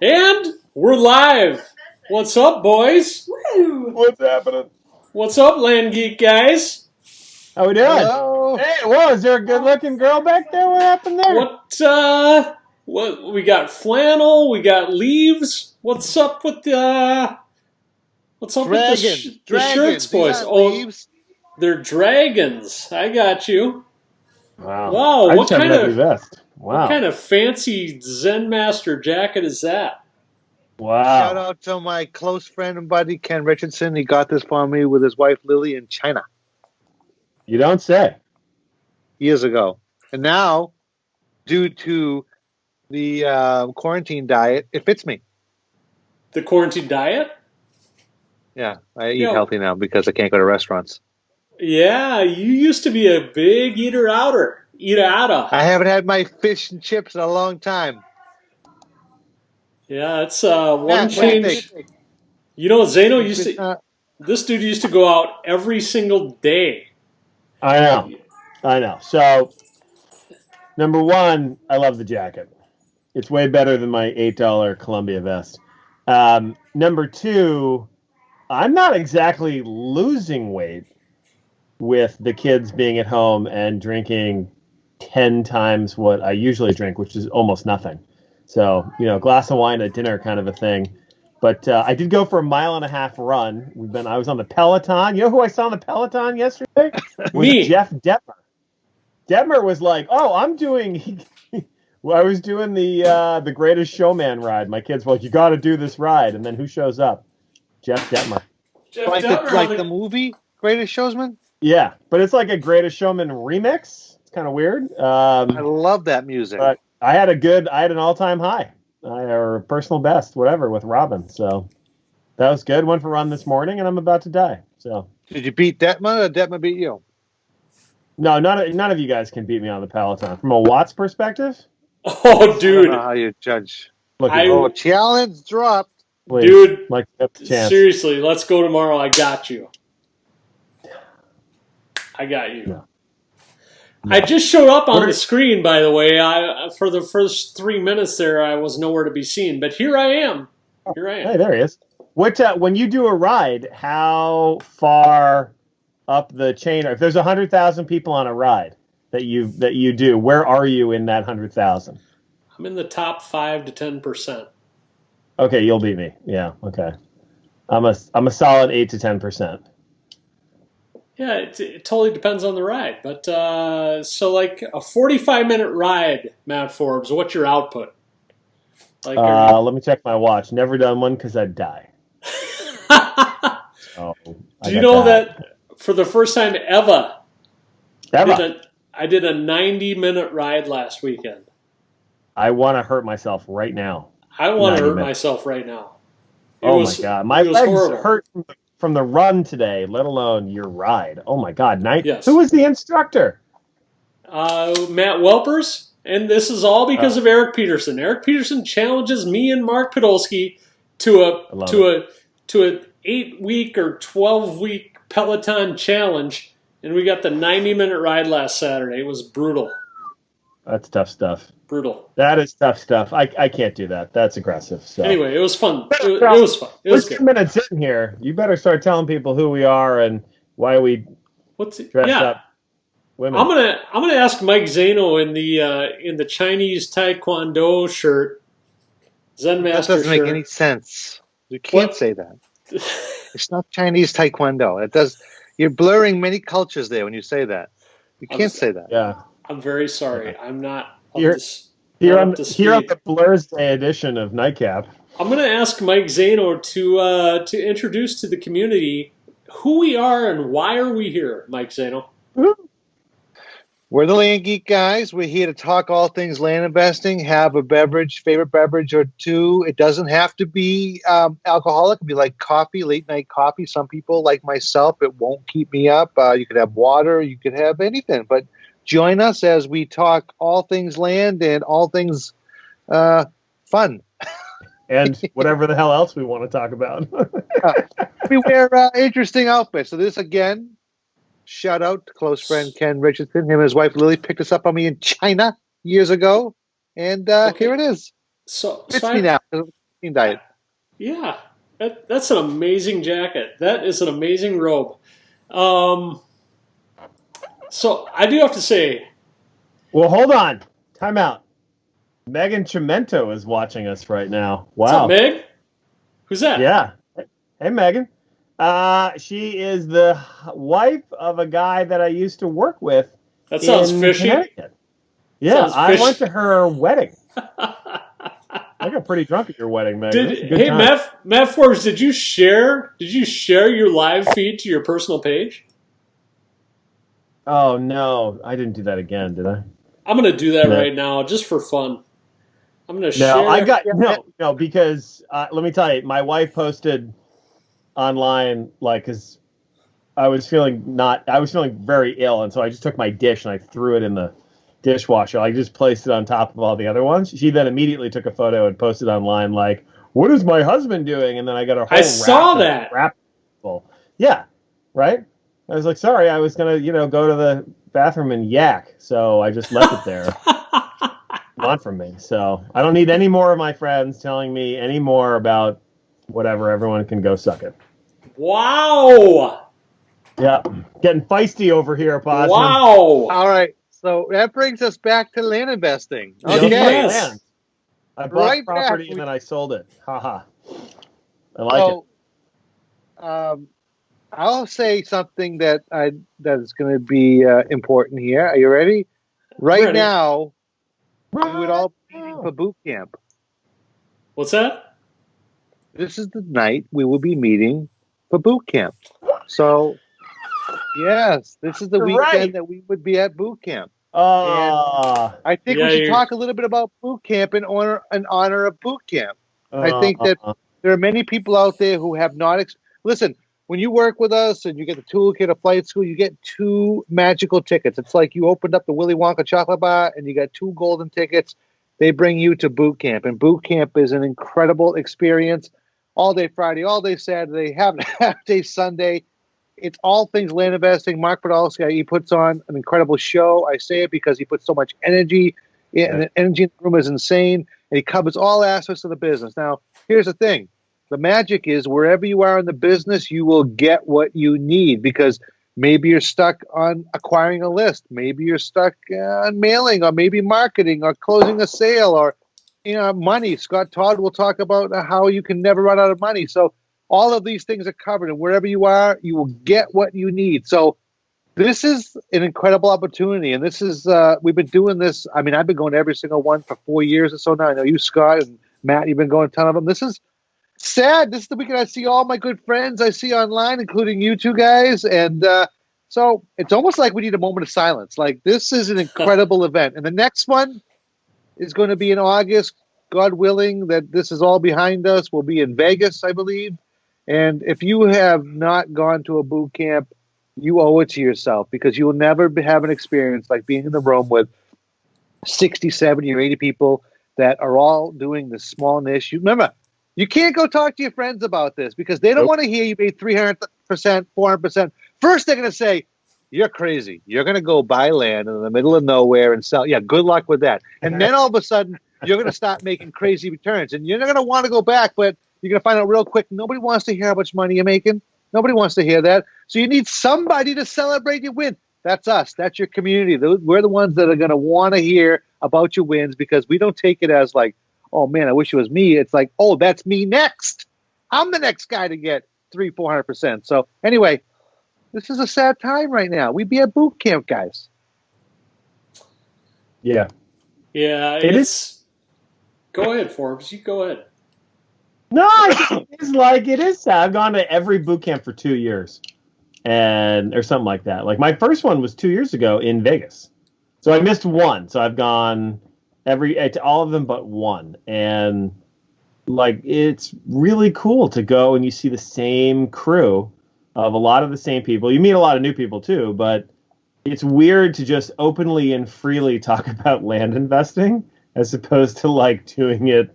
And we're live. What's up, boys? Woo! What's happening? What's up, Land Geek guys? How we doing? Hello. Hey, whoa, is there a good-looking girl back there? What happened there? What we got flannel, we got leaves. What's up with the shirts, boys? Leaves. They're dragons. I got you. Wow. Wow, I just have an ugly vest. Wow. What kind of fancy Zen Master jacket is that? Wow. Shout out to my close friend and buddy Ken Richardson. He got this for me with his wife Lily in China You don't say. years ago. And now, due to the quarantine diet, it fits me. The quarantine diet? Yeah, I eat healthy now because I can't go to restaurants. Yeah, you used to be a big eater-outer. I haven't had my fish and chips in a long time. Yeah, it's one Matt, change. You know, Zeno used to. This dude used to go out every single day. I know. So, number one, I love the jacket. It's way better than my $8 Columbia vest. Number two, I'm not exactly losing weight with the kids being at home and drinking 10 times what I usually drink, which is almost nothing. So, a glass of wine at dinner kind of a thing. But I did go for a 1.5 mile run. I was on the Peloton. You know who I saw on the Peloton yesterday? Me. Jeff Detmer. Detmer was like, "Oh, I was doing the Greatest Showman ride. My kids were like, you got to do this ride." And then who shows up? Jeff Detmer. Like the movie Greatest Showman? Yeah, but it's like a Greatest Showman remix. It's kind of weird. I love that music. But I had an all-time high, or personal best, whatever, with Robin. So that was good. Went for a run this morning, and I'm about to die. So did you beat Detmer, or Detmer beat you? No, none of you guys can beat me on the Peloton. From a watts perspective? Oh, dude. I don't know how you judge. Challenge dropped. Please, dude, seriously, let's go tomorrow. I got you. No. I just showed up on the screen, by the way. For the first 3 minutes there, I was nowhere to be seen. But here I am. Hey, there he is. When you do a ride, how far up the chain? If there's 100,000 people on a ride that you do, where are you in that 100,000? I'm in the top 5 to 10%. Okay, you'll beat me. Yeah. Okay. I'm a solid 8 to 10%. Yeah, it totally depends on the ride. But so like a 45-minute ride, Matt Forbes, what's your output? Let me check my watch. Never done one because I'd die. Do you know that for the first time ever, I did a 90-minute ride last weekend. I want to hurt myself right now. I want to hurt myself right now. My God. My legs hurt from the run today, let alone your ride. Oh, my God. Yes. Who was the instructor? Matt Welpers. And this is all because of Eric Peterson. Eric Peterson challenges me and Mark Podolsky to a 8-week or 12-week Peloton challenge, and we got the 90-minute ride last Saturday. It was brutal. That's tough stuff. Brutal. That is tough stuff. I can't do that. That's aggressive. So anyway, it was fun. It was fun. It was good. 2 minutes in here. You better start telling people who we are and why we dress up. Women. I'm gonna ask Mike Zano in the Chinese Taekwondo shirt, Zen Master shirt. That doesn't make any sense. You can't say that. It's not Chinese Taekwondo. It does. You're blurring many cultures there when you say that. You can't say that. Yeah. I'm very sorry. I'm not here on the Blur's Day edition of Nightcap. I'm gonna ask Mike Zano to introduce to the community who we are and why are we here, Mike Zano. We're the Land Geek guys. We're here to talk all things land investing, have a favorite beverage or two. It doesn't have to be alcoholic. It could be like coffee, late night coffee. Some people, like myself, it won't keep me up. You could have water. You could have anything. But join us as we talk all things land and all things fun. And whatever the hell else we want to talk about. We wear interesting outfits. So this, again, shout out to close friend Ken Richardson. Him and his wife Lily picked us up on me in China years ago, and here it is. So it's me now. protein diet. Yeah, that's an amazing jacket. That is an amazing robe. So I do have to say, Well, hold on. Time out. Megan Chimento is watching us right now. what's up, Wow. Meg? Who's that? Yeah. Hey, Megan. She is the wife of a guy that I used to work with That sounds in fishy. Connecticut. Yeah, Sounds I fishy. went to her wedding. I got pretty drunk at your wedding, Megan. It was a good Hey, time. Matt Forbes, did you share your live feed to your personal page? Oh no, I didn't do that again, did I? I'm gonna do that No. right now just for fun. I'm gonna No, share. I got no because let me tell you, my wife posted online like because I was feeling very ill, and so I just took my dish and I threw it in the dishwasher. I just placed it on top of all the other ones. She then immediately took a photo and posted online like, "What is my husband doing?" And then I got a whole I saw that. wrap full. Yeah, right. I was like, sorry, I was gonna go to the bathroom and yak, so I just left it there. On from me. So I don't need any more of my friends telling me any more about whatever. Everyone can go suck it. Wow. Yeah, getting feisty over here, Posman. Wow. All right. So that brings us back to land investing. Yeah, Okay. Yes. land. I bought Right property back, and then I sold it. Haha. I like it. I'll say something that is going to be important here. Are you ready? Right Ready. now, we would all be meeting for boot camp. What's that? This is the night we will be meeting for boot camp. So, yes, this is the You're weekend right. that we would be at boot camp. Oh, I think Yeah, we should you're- talk a little bit about boot camp in honor of boot camp. I think that there are many people out there who have not. Listen, when you work with us and you get the toolkit of flight school, you get 2 magical tickets. It's like you opened up the Willy Wonka chocolate bar and you got 2 golden tickets. They bring you to boot camp, and boot camp is an incredible experience. All day Friday, all day Saturday, half day Sunday. It's all things land investing. Mark Podolsky, he puts on an incredible show. I say it because he puts so much energy, and the energy in the room is insane, and he covers all aspects of the business. Now, here's the thing. The magic is wherever you are in the business, you will get what you need because maybe you're stuck on acquiring a list. Maybe you're stuck on mailing or maybe marketing or closing a sale or money. Scott Todd will talk about how you can never run out of money. So all of these things are covered, and wherever you are, you will get what you need. So this is an incredible opportunity, and this is we've been doing this. I mean, I've been going to every single one for 4 years or so now. I know you, Scott, and Matt, you've been going a ton of them. This is sad. This is the weekend I see all my good friends I see online, including you 2 guys, and so it's almost like we need a moment of silence. Like, this is an incredible event, and the next one is going to be in August, God willing that this is all behind us. We'll be in Vegas, I believe. And if you have not gone to a boot camp, you owe it to yourself because you will never have an experience like being in the room with 60, 70, or 80 people that are all doing this small niche. You remember, you can't go talk to your friends about this because they don't want to hear you made 300%, 400%. First, they're going to say, you're crazy. You're going to go buy land in the middle of nowhere and sell. Yeah, good luck with that. And then all of a sudden, you're going to start making crazy returns. And you're not going to want to go back, but you're going to find out real quick, nobody wants to hear how much money you're making. Nobody wants to hear that. So you need somebody to celebrate your win. That's us. That's your community. We're the ones that are going to want to hear about your wins because we don't take it as like, oh, man, I wish it was me. It's like, oh, that's me next. I'm the next guy to get 300-400%. So anyway, this is a sad time right now. We'd be at boot camp, guys. Yeah. Yeah, It is. Go ahead, Forbes. You go ahead. No, it is sad. I've gone to every boot camp for 2 years, or something like that. Like my first one was 2 years ago in Vegas, so I missed one. So I've gone to all of them but one, and like it's really cool to go and you see the same crew of a lot of the same people. You meet a lot of new people too, but it's weird to just openly and freely talk about land investing as opposed to like doing it,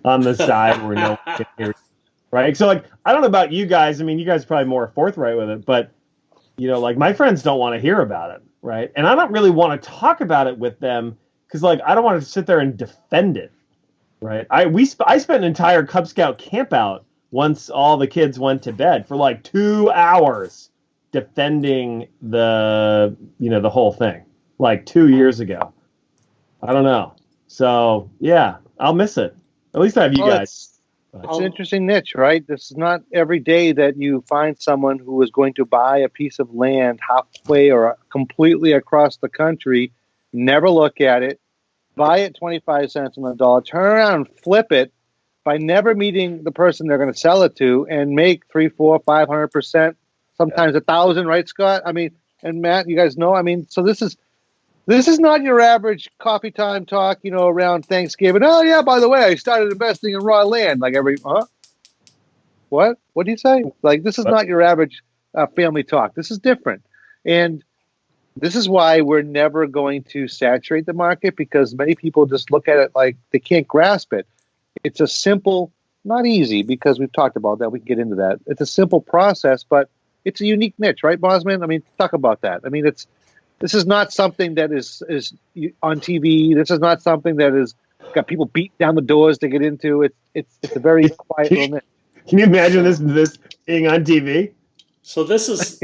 on the side where no one can hear. Right. So like, I don't know about you guys. I mean, you guys are probably more forthright with it, but like my friends don't want to hear about it. Right. And I don't really want to talk about it with them because like, I don't want to sit there and defend it. Right. I spent an entire Cub Scout camp out once all the kids went to bed for like 2 hours defending the whole thing, like 2 years ago. I don't know. So yeah, I'll miss it. At least I have you guys. It's an interesting niche, right? This is not every day that you find someone who is going to buy a piece of land halfway or completely across the country, never look at it, buy it 25 cents on the dollar, turn around and flip it by never meeting the person they're going to sell it to, and make 3, 4, 500%, sometimes 1,000, right, Scott? I mean, and Matt, you guys know, I mean, so this is not your average coffee time talk, around Thanksgiving. Oh yeah, by the way, I started investing in raw land. Like what? What do you say? Like, this is not your average family talk. This is different, and this is why we're never going to saturate the market, because many people just look at it like they can't grasp it. It's a simple, not easy, because we've talked about that. We can get into that. It's a simple process, but it's a unique niche, right, Bosman? I mean, talk about that. I mean, this is not something that is on TV. This is not something that is got people beat down the doors to get into. It's a very quiet little niche. Can you imagine this being on TV? So this is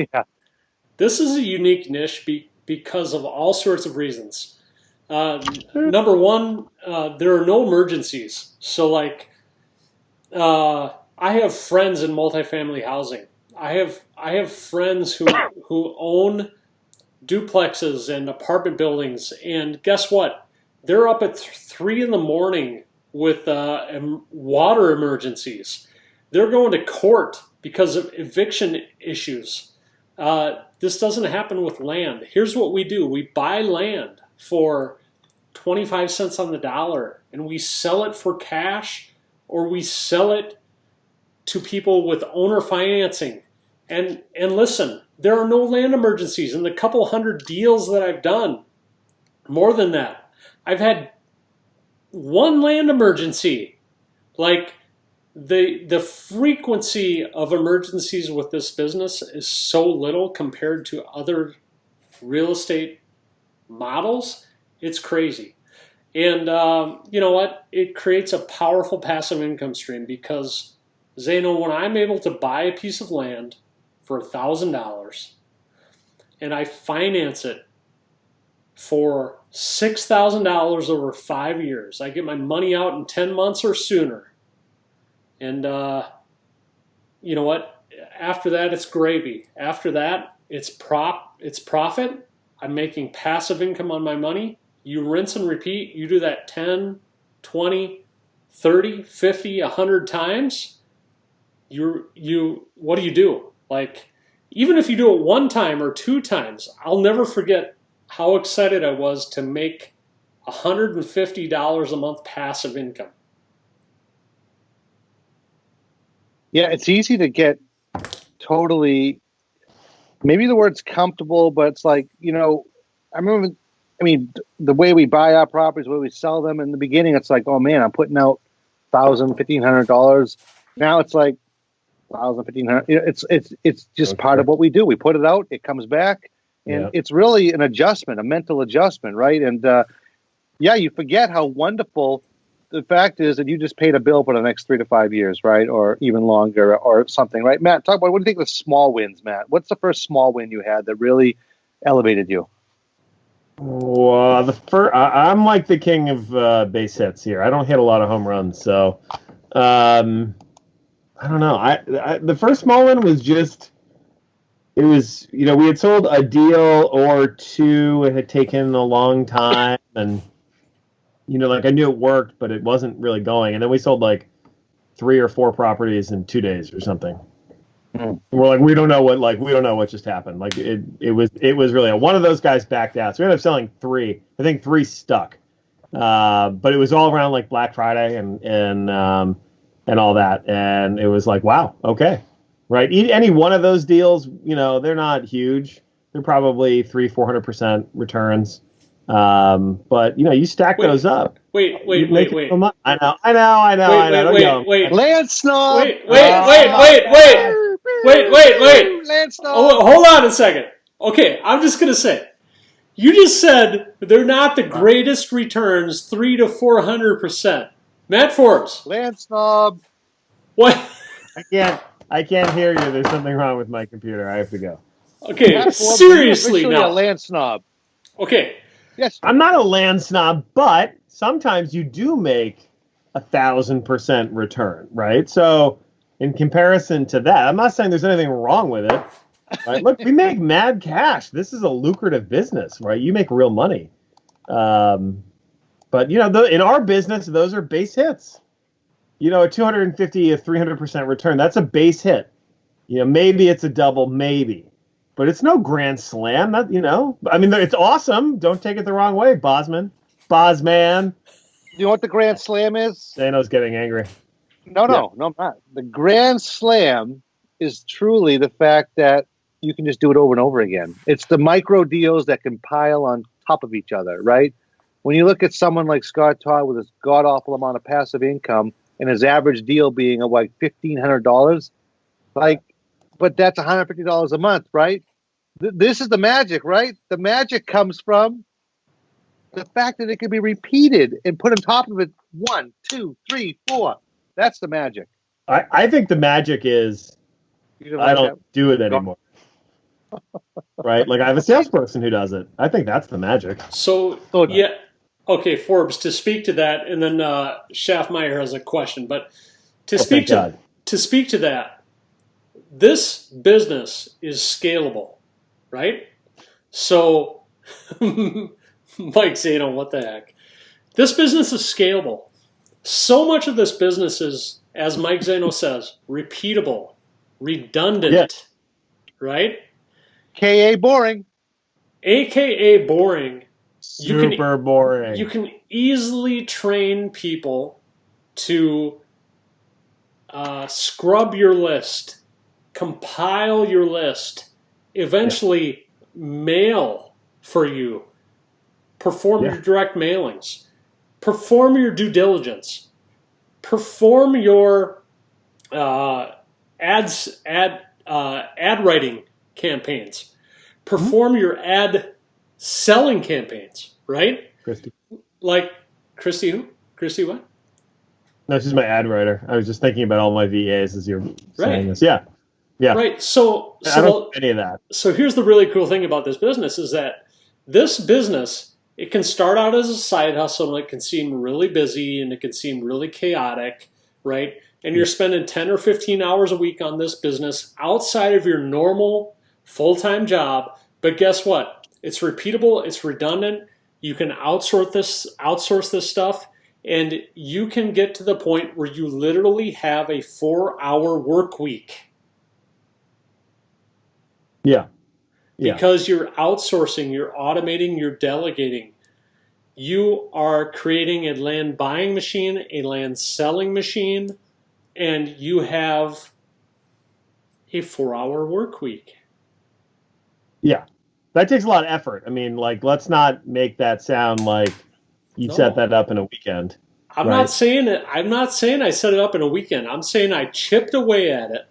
This is a unique niche because of all sorts of reasons. Number one, there are no emergencies. So like, I have friends in multifamily housing. I have friends who own duplexes and apartment buildings, and guess what? They're up at 3 a.m. with water emergencies. They're going to court because of eviction issues. This doesn't happen with land. Here's what we do. We buy land for 25 cents on the dollar, and we sell it for cash, or we sell it to people with owner financing. And listen, there are no land emergencies in the couple hundred deals that I've done. More than that, I've had one land emergency. Like, the frequency of emergencies with this business is so little compared to other real estate models. It's crazy. And you know what? It creates a powerful passive income stream, because, Zeno, when I'm able to buy a piece of land for $1,000 and I finance it for $6,000 over 5 years, I get my money out in 10 months or sooner. And you know what? After that, it's gravy. After that, it's profit. I'm making passive income on my money. You rinse and repeat. You do that 10, 20, 30, 50, 100 times. What do? Like, even if you do it 1 time or 2 times, I'll never forget how excited I was to make $150 a month passive income. Yeah, it's easy to get totally, maybe the word's comfortable, but it's like, the way we buy our properties, the way we sell them in the beginning, it's like, oh man, I'm putting out $1,000, $1,500. Now it's like $1,000, $1,500. It's just part of what we do. We put it out, it comes back, and it's really an adjustment, a mental adjustment, right? And you forget how wonderful the fact is that you just paid a bill for the next 3 to 5 years, right? Or even longer or something, right? Matt, talk about, what do you think of the small wins, Matt? What's the first small win you had that really elevated you? Well, I'm like the king of base hits here. I don't hit a lot of home runs, so I don't know. The first small one was just, it was, we had sold a deal or two. It had taken a long time, and like, I knew it worked, but it wasn't really going. And then we sold like 3 or 4 properties in 2 days or something. We're like, we don't know what just happened. Like, it was really one of those guys backed out. So we ended up selling 3. I think 3 stuck. But it was all around like Black Friday and all that. And it was like, wow, okay. Right. Any one of those deals, they're not huge. They're probably 300-400% returns. But you stack those up. Wait. I know. Wait. Lance Snob. Wait. Lance Snob. Oh, hold on a second. Okay, I'm just gonna say, you just said they're not the greatest returns, 300 to 400%. Matt Forbes. Land snob. What? I can't hear you. There's something wrong with my computer. I have to go. Okay, Matt Forbes, seriously you're now. a land snob. Okay. Yes. I'm not a land snob, but sometimes you do make 1,000% return, right? So in comparison to that, I'm not saying there's anything wrong with it. Right? Look, we make mad cash. This is a lucrative business, right? You make real money. But in our business, those are base hits. A 250, a 300% return, that's a base hit. Maybe it's a double, maybe. But it's no grand slam. I mean, it's awesome. Don't take it the wrong way, Bosman. You know what the grand slam is? Zano's getting angry. No, I'm not. The grand slam is truly the fact that you can just do it over and over again. It's the micro deals that can pile on top of each other, right? When you look at someone like Scott Todd with his god-awful amount of passive income and his average deal being like $1,500, but that's $150 a month, right? This is the magic, right? The magic comes from the fact that it can be repeated and put on top of it 1, 2, 3, 4. That's the magic. I think the magic is I don't do it anymore. Right? Like I have a salesperson who does it. I think that's the magic. So, yeah. Okay, Forbes, to speak to that, and then Schaffmeyer has a question, but to speak to that, this business is scalable, right? So, Mike Zano, what the heck? This business is scalable. So much of this business is, as Mike Zano says, repeatable, redundant, right? K.A. boring. AKA boring. Super boring. You can easily train people to scrub your list, compile your list, eventually mail for you, perform your direct mailings, perform your due diligence, perform your ad writing campaigns, perform your ad selling campaigns, right? Christy. Like Christy who? Christy what? No, she's my ad writer. I was just thinking about all my VAs as you're saying this. Yeah. Right. So I don't do any of that. So here's the really cool thing about this business is that this business, it can start out as a side hustle and it can seem really busy and it can seem really chaotic, right? And you're spending 10 or 15 hours a week on this business outside of your normal full-time job. But guess what? It's repeatable, it's redundant. You can outsource this stuff, and you can get to the point where you literally have a 4-hour work week. Yeah. Because you're outsourcing, you're automating, you're delegating. You are creating a land buying machine, a land selling machine, and you have a 4-hour work week. Yeah. That takes a lot of effort. I mean, let's not make that sound like you set that up in a weekend. I'm not saying I set it up in a weekend. I'm saying I chipped away at it.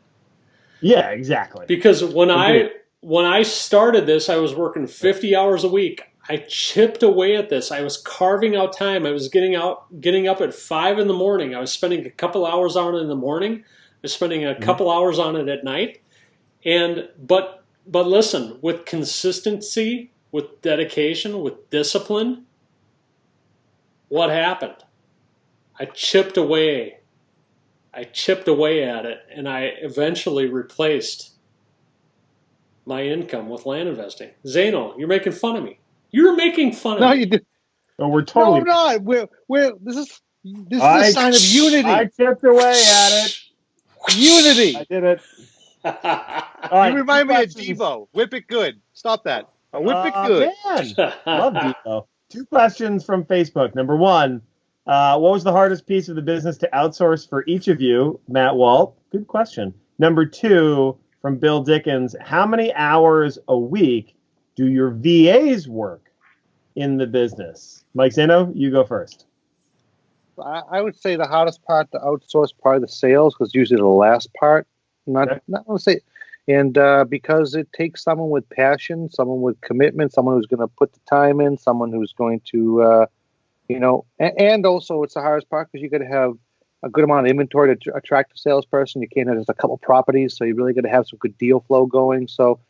Yeah, exactly. Because when I started this, I was working 50 hours a week. I chipped away at this. I was carving out time. I was getting up at 5 in the morning. I was spending a couple hours on it in the morning. I was spending a couple hours on it at night. But listen, with consistency, with dedication, with discipline, what happened? I chipped away at it, and I eventually replaced my income with land investing. Zano, you're making fun of me. You're making fun of me. No, you did. No, we're totally. No, I'm not. This is a sign of unity. I chipped away at it. Unity. I did it. You remind me of Devo. Whip it good. Stop that. Whip it good. Man. Love Devo. 2 questions from Facebook. Number 1, what was the hardest piece of the business to outsource for each of you? Matt Walt. Good question. Number 2, from Bill Dickens, how many hours a week do your VAs work in the business? Mike Zano, you go first. I would say the hardest part to outsource probably the sales, because usually the last part. Not say, and because it takes someone with passion, someone with commitment, someone who's going to put the time in, someone who's going to And also it's the hardest part because you got to have a good amount of inventory to attract a salesperson. You can't have just a couple properties, so you really got to have some good deal flow going. So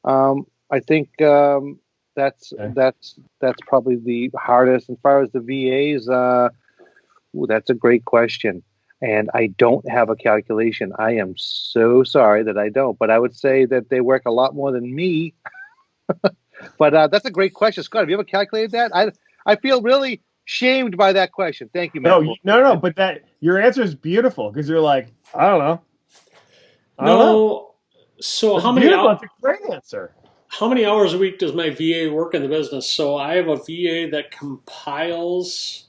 I think that's probably the hardest. As far as the VAs, that's a great question, and I don't have a calculation. I am so sorry that I don't, but I would say that they work a lot more than me. But that's a great question, Scott. Have you ever calculated that? I feel really shamed by that question. Thank you, Matt. No. But your answer is beautiful because you're like, I don't know. So That's how many? That's a great answer. How many hours a week does my VA work in the business? So I have a VA that compiles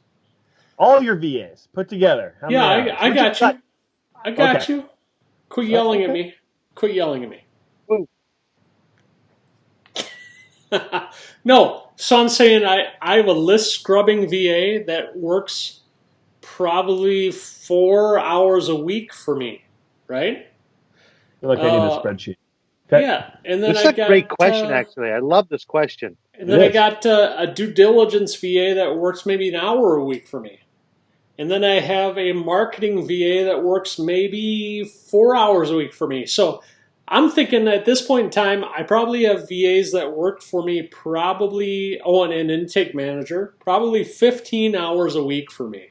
all your VAs put together. I got you. I got you. Quit yelling at me. Quit yelling at me. No, so I'm saying I have a list scrubbing VA that works probably 4 hours a week for me, right? I feel like I need a spreadsheet. Okay. Yeah, and then this is a great question, actually. I love this question. And then I got a due diligence VA that works maybe an hour a week for me. And then I have a marketing VA that works maybe 4 hours a week for me. So I'm thinking at this point in time, I probably have VAs that work for me and an intake manager, probably 15 hours a week for me.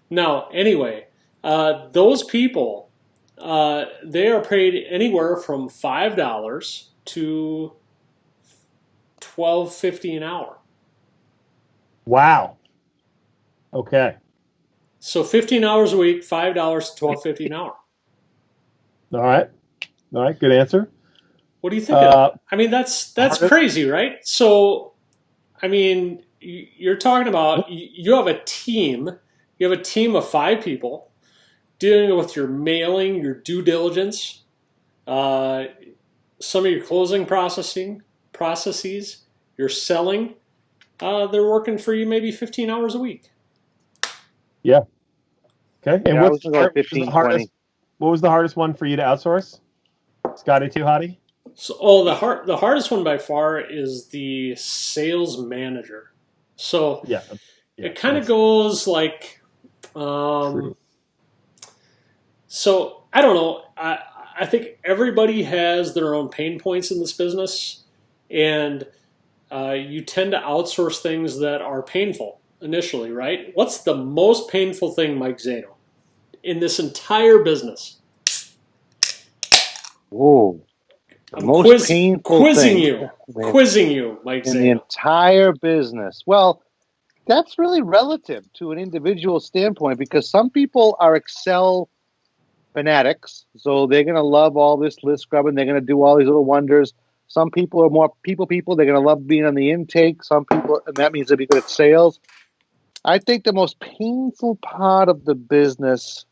Now, anyway, those people, they are paid anywhere from $5 to $12.50 an hour. Wow. Okay. So 15 hours a week, $5 to $12.50 an hour. All right. Good answer. What do you think of that? I mean, that's crazy, right? So, I mean, you're talking about you have a team. You have a team of 5 people dealing with your mailing, your due diligence, some of your closing processes, your selling. They're working for you maybe 15 hours a week. Yeah. Okay. And what was the hardest one for you to outsource? Scotty Too Hottie? So, the hardest one by far is the sales manager. So it kind of goes like, so I don't know. I think everybody has their own pain points in this business, and you tend to outsource things that are painful initially, right? What's the most painful thing, Mike Zano, in this entire business? Whoa. I'm quizzing you, Mike Zano. In the entire business. Well, that's really relative to an individual standpoint because some people are Excel fanatics, so they're going to love all this list scrubbing. They're going to do all these little wonders. Some people are more people. They're going to love being on the intake. Some people, and that means they'll be good at sales. I think the most painful part of the business,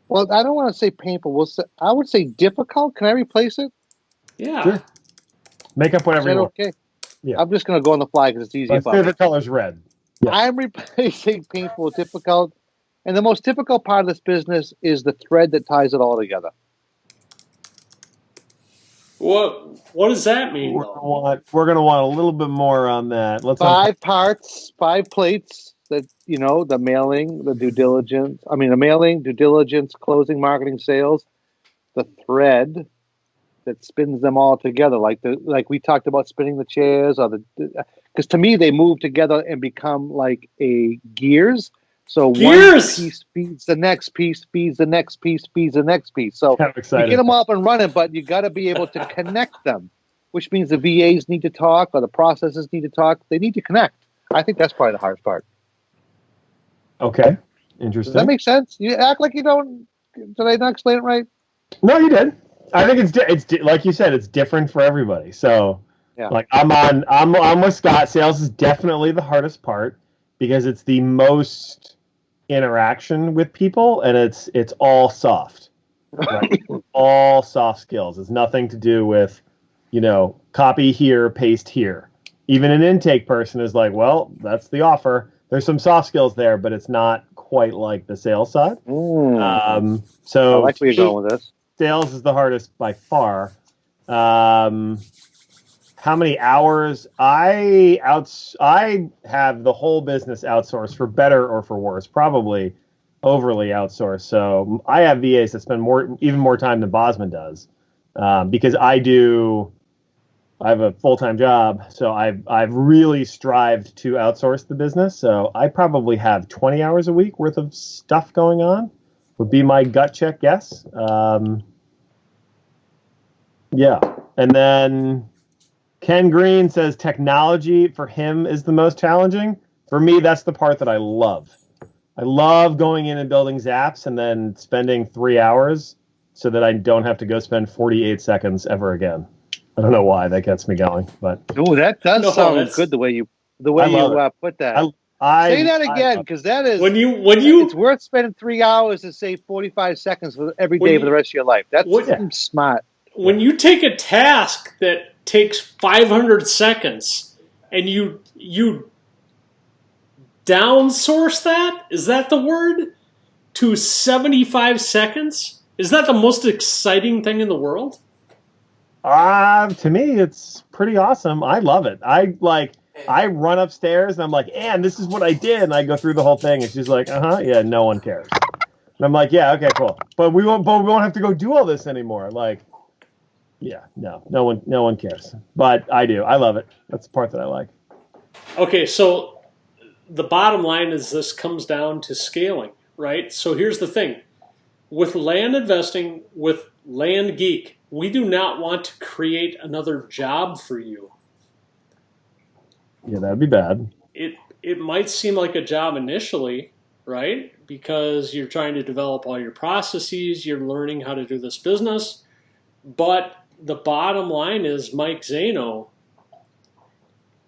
well, I don't want to say painful. I would say difficult. Can I replace it? Yeah. Sure. Make up whatever you want. Okay. Yeah. I'm just going to go on the fly because it's easy. My favorite color is red. Yeah. I'm replacing painful with difficult. And the most difficult part of this business is the thread that ties it all together. What does that mean? We're going to want a little bit more on that. Let's 5 parts, 5 plates that, the mailing, the due diligence, closing, marketing, sales, the thread that spins them all together. Like we talked about spinning the chairs because to me, they move together and become like a gears. So one piece feeds the next piece, feeds the next piece, feeds the next piece. So you get them up and running, but you got to be able to connect them, which means the VAs need to talk or the processes need to talk. They need to connect. I think that's probably the hardest part. Okay. Interesting. Does that make sense? You act like you don't. Did I not explain it right? No, you did. I think it's like you said, it's different for everybody. So, like I'm with Scott. Sales is definitely the hardest part because it's the most interaction with people, and it's all soft, right? All soft skills. It's nothing to do with, copy here, paste here. Even an intake person is like, well, that's the offer. There's some soft skills there, but it's not quite like the sales side. So I like where you're going with this. Sales is the hardest by far. How how many hours? I have the whole business outsourced, for better or for worse, probably overly outsourced. So I have VAs that spend even more time than Bosman does, because I have a full-time job, so I've really strived to outsource the business. So I probably have 20 hours a week worth of stuff going on, would be my gut check guess. Yeah. And then Ken Green says technology for him is the most challenging. For me, that's the part that I love. I love going in and building Zaps and then spending 3 hours so that I don't have to go spend 48 seconds ever again. I don't know why that gets me going, but that does sound good the way you put that. Say that again, because that is when you it's worth spending 3 hours to save 45 seconds every day for the rest of your life. That's smart. When you take a task that takes 500 seconds and you downsource that, is that the word, to 75 seconds? Is that the most exciting thing in the world? To me, it's pretty awesome. I love it. I run upstairs and I'm like, and this is what I did. And I go through the whole thing. And she's like, yeah, no one cares. And I'm like, yeah, okay, cool. But we won't have to go do all this anymore. Like, yeah, no one cares. But I do. I love it. That's the part that I like. Okay, so the bottom line is this comes down to scaling, right? So here's the thing. With land investing, with Land Geek, we do not want to create another job for you. Yeah, that'd be bad. It might seem like a job initially, right? Because you're trying to develop all your processes, you're learning how to do this business. But the bottom line is Mike Zaino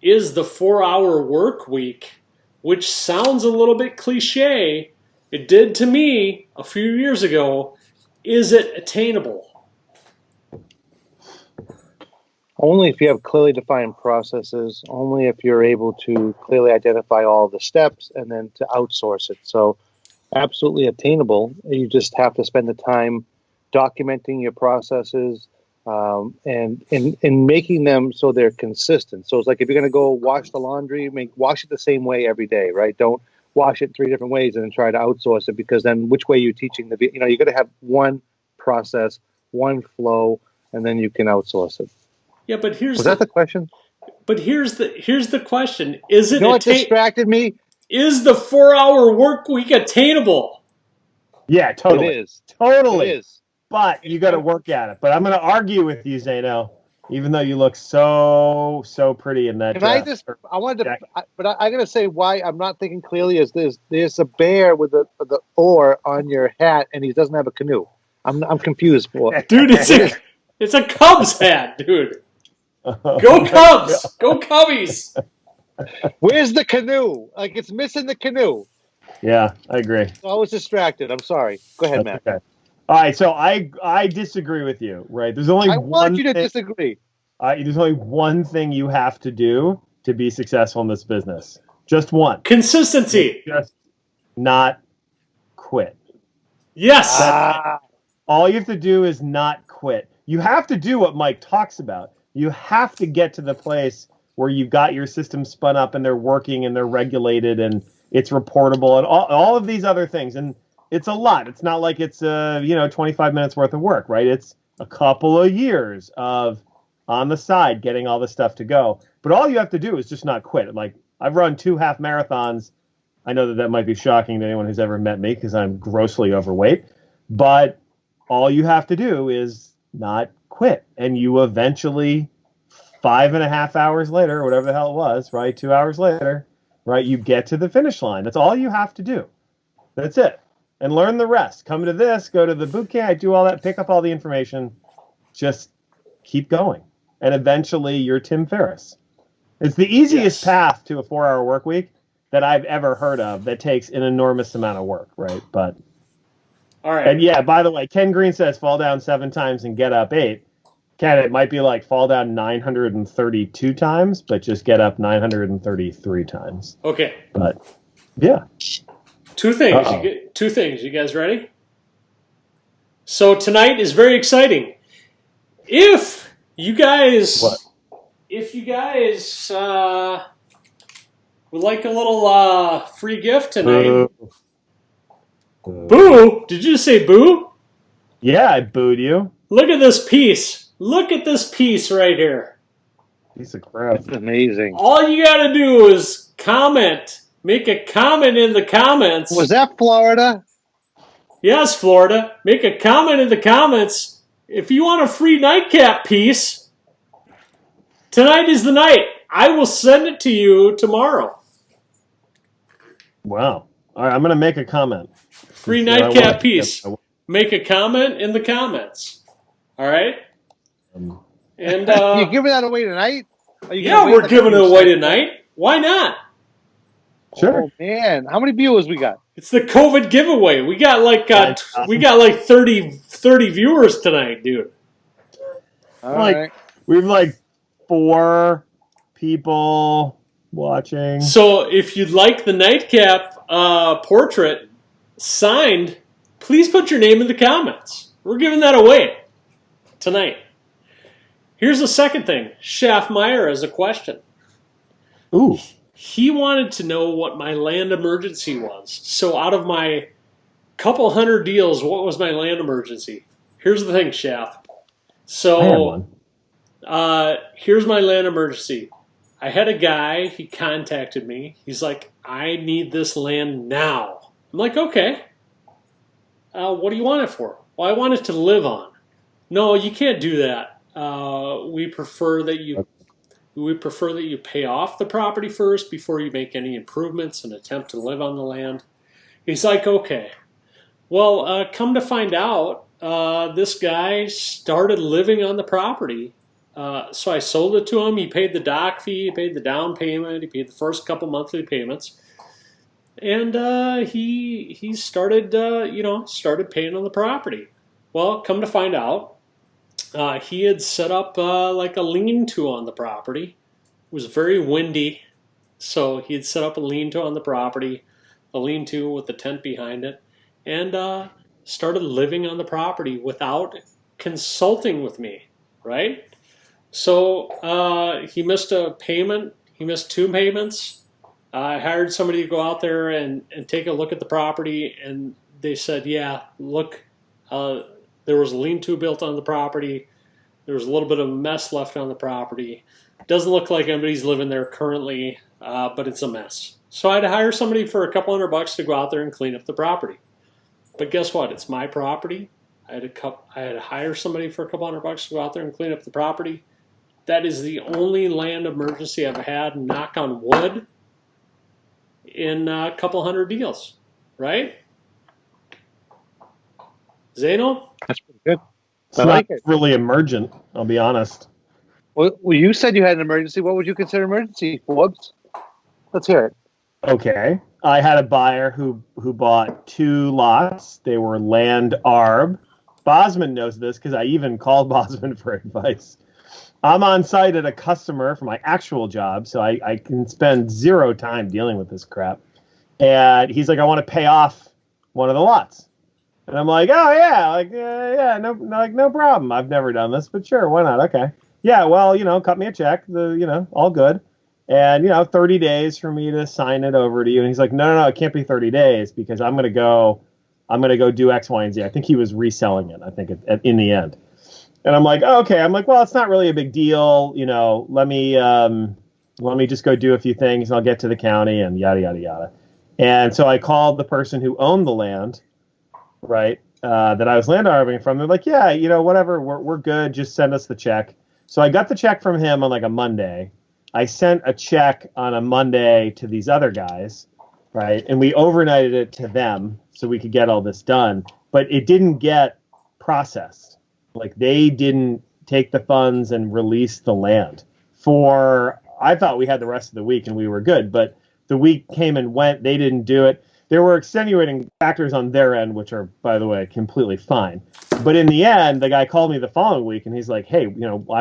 is the 4-hour work week, which sounds a little bit cliche. It did to me a few years ago. Is it attainable? Only if you have clearly defined processes, only if you're able to clearly identify all the steps and then to outsource it. So absolutely attainable. You just have to spend the time documenting your processes and in making them so they're consistent. So it's like if you're going to go wash the laundry, wash it the same way every day, right? Don't wash it 3 different ways and then try to outsource it, because then which way are you teaching you're going to have one process, one flow, and then you can outsource it. Yeah, but was that the question? But here's the question: Is it? What distracted me? Is the 4-hour work week attainable? Yeah, totally. It is. Totally. It is. But you got to work at it. But I'm going to argue with you, Zaino, even though you look so pretty in that. I got to say why I'm not thinking clearly is there's a bear with the oar on your hat, and he doesn't have a canoe. I'm confused. Dude, it's a Cubs hat, dude. Go Cubs! Go Cubbies! Where's the canoe? Like, it's missing the canoe. Yeah, I agree. I was distracted. I'm sorry. Go ahead, Matt. Okay. All right, so I disagree with you, right? There's only I want you to disagree. There's only one thing you have to do to be successful in this business. Just one. Consistency. Just not quit. Yes. All you have to do is not quit. You have to do what Mike talks about. You have to get to the place where you've got your system spun up and they're working and they're regulated and it's reportable and all of these other things. And it's a lot. It's not like it's 25 minutes worth of work, right? It's a couple of years of on the side getting all this stuff to go. But all you have to do is just not quit. Like, I've run 2 half marathons. I know that might be shocking to anyone who's ever met me because I'm grossly overweight. But all you have to do is not quit. And you eventually, 5.5 hours later, or whatever the hell it was, right? 2 hours later, right? You get to the finish line. That's all you have to do. That's it. And learn the rest. Come to this, go to the boot camp, do all that, pick up all the information. Just keep going. And eventually you're Tim Ferriss. It's the easiest path to a 4-hour work week that I've ever heard of that takes an enormous amount of work, right? But all right. And yeah, by the way, Ken Green says fall down 7 times and get up 8. Ken, it might be like fall down 932 times, but just get up 933 times. Okay. But yeah. 2 things. 2 things. You guys ready? So tonight is very exciting. If you guys if you guys would like a little free gift tonight. Boo! Did you say boo? Yeah, I booed you. Look at this piece. Look at this piece right here. Piece of crap. That's amazing. All you gotta do is comment. Make a comment in the comments. Was that Florida? Yes, Florida. Make a comment in the comments. If you want a free nightcap piece, tonight is the night. I will send it to you tomorrow. Wow. All right, I'm going to make a comment. Free nightcap piece. Make a comment in the comments. All right? And you're giving that away tonight? Yeah, we're giving it away tonight. Why not? Sure. Oh man, how many viewers we got? It's the COVID giveaway. We got like 30 viewers tonight, dude. All right. We've like 4 people watching. So if you'd like the nightcap portrait signed, please put your name in the comments. We're giving that away tonight. Here's the second thing. Schaffmeyer has a question. Ooh. He wanted to know what my land emergency was. So out of my couple hundred deals, what was my land emergency? Here's the thing, Schaff. So here's my land emergency. I had a guy, he contacted me. He's like, I need this land now. I'm like, okay. What do you want it for? Well, I want it to live on. No, you can't do that. We prefer that you pay off the property first before you make any improvements and attempt to live on the land. He's like, okay. Well, come to find out, this guy started living on the property. So I sold it to him. He paid the dock fee, he paid the down payment, he paid the first couple monthly payments. And he started, started paying on the property. Well, come to find out, he had set up like a lean-to on the property. It was very windy, so he had set up a lean-to on the property, a lean-to with the tent behind it, and started living on the property without consulting with me, right? So he missed a payment. He missed 2 payments. I hired somebody to go out there and take a look at the property, and they said, yeah, look, there was a lean-to built on the property. There was a little bit of a mess left on the property. Doesn't look like anybody's living there currently, but it's a mess. So I had to hire somebody for a couple $100 to go out there and clean up the property. But guess what? It's my property. I had to hire somebody for a couple $100 to go out there and clean up the property. That is the only land emergency I've had, knock on wood, in a couple hundred deals, right? Zeno? That's pretty good. It's not really emergent, I'll be honest. Well, you said you had an emergency. What would you consider emergency, Forbes? Let's hear it. Okay. I had a buyer who bought 2 lots. They were land arb. Bosman knows this because I even called Bosman for advice. I'm on site at a customer for my actual job, so I can spend 0 time dealing with this crap. And he's like, I want to pay off one of the lots. And I'm like, oh yeah, no problem. I've never done this, but sure, why not? Okay. Yeah, well, cut me a check, all good. And, 30 days for me to sign it over to you. And he's like, no, it can't be 30 days because I'm going to go do X, Y, and Z. I think he was reselling it, I think, in the end. And I'm like, oh, okay. I'm like, well, it's not really a big deal. Let me just go do a few things and I'll get to the county and yada, yada, yada. And so I called the person who owned the land, right, that I was land arbing from. They're like, yeah, whatever, we're good. Just send us the check. So I got the check from him on like a Monday. I sent a check on a Monday to these other guys, right? And we overnighted it to them so we could get all this done. But it didn't get processed. Like they didn't take the funds and release the land. I thought we had the rest of the week and we were good. But the week came and went. They didn't do it. There were extenuating factors on their end, which are, by the way, completely fine. But in the end, the guy called me the following week, and he's like, hey,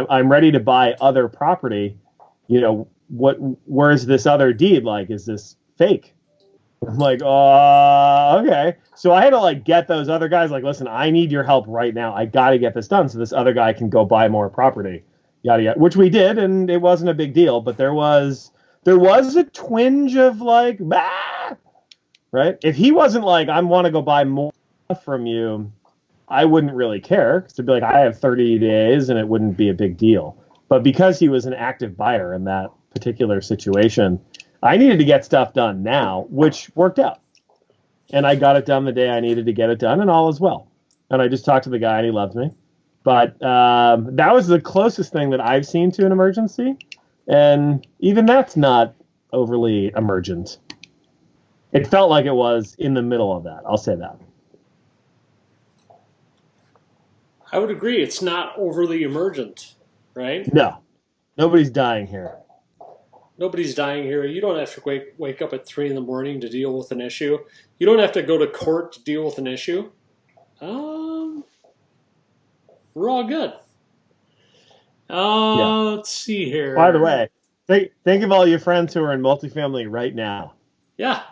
I'm ready to buy other property. Where's this other deed? Like, is this fake? I'm like, okay. So I had to, get those other guys, listen, I need your help right now. I got to get this done so this other guy can go buy more property. yada yada, which we did, and it wasn't a big deal. But there was a twinge of like, bah! Right? If he wasn't like, I want to go buy more from you, I wouldn't really care, because to be like, I have 30 days, and it wouldn't be a big deal. But because he was an active buyer in that particular situation, I needed to get stuff done now, which worked out. And I got it done the day I needed to get it done, and all is well. And I just talked to the guy, and he loves me. But that was the closest thing that I've seen to an emergency. And even that's not overly emergent. It felt like it was in the middle of that. I'll say that. I would agree. It's not overly emergent, right? No. Nobody's dying here. Nobody's dying here. You don't have to wake up at 3 a.m. to deal with an issue. You don't have to go to court to deal with an issue. We're all good. Let's see here. By the way, think of all your friends who are in multifamily right now. Yeah.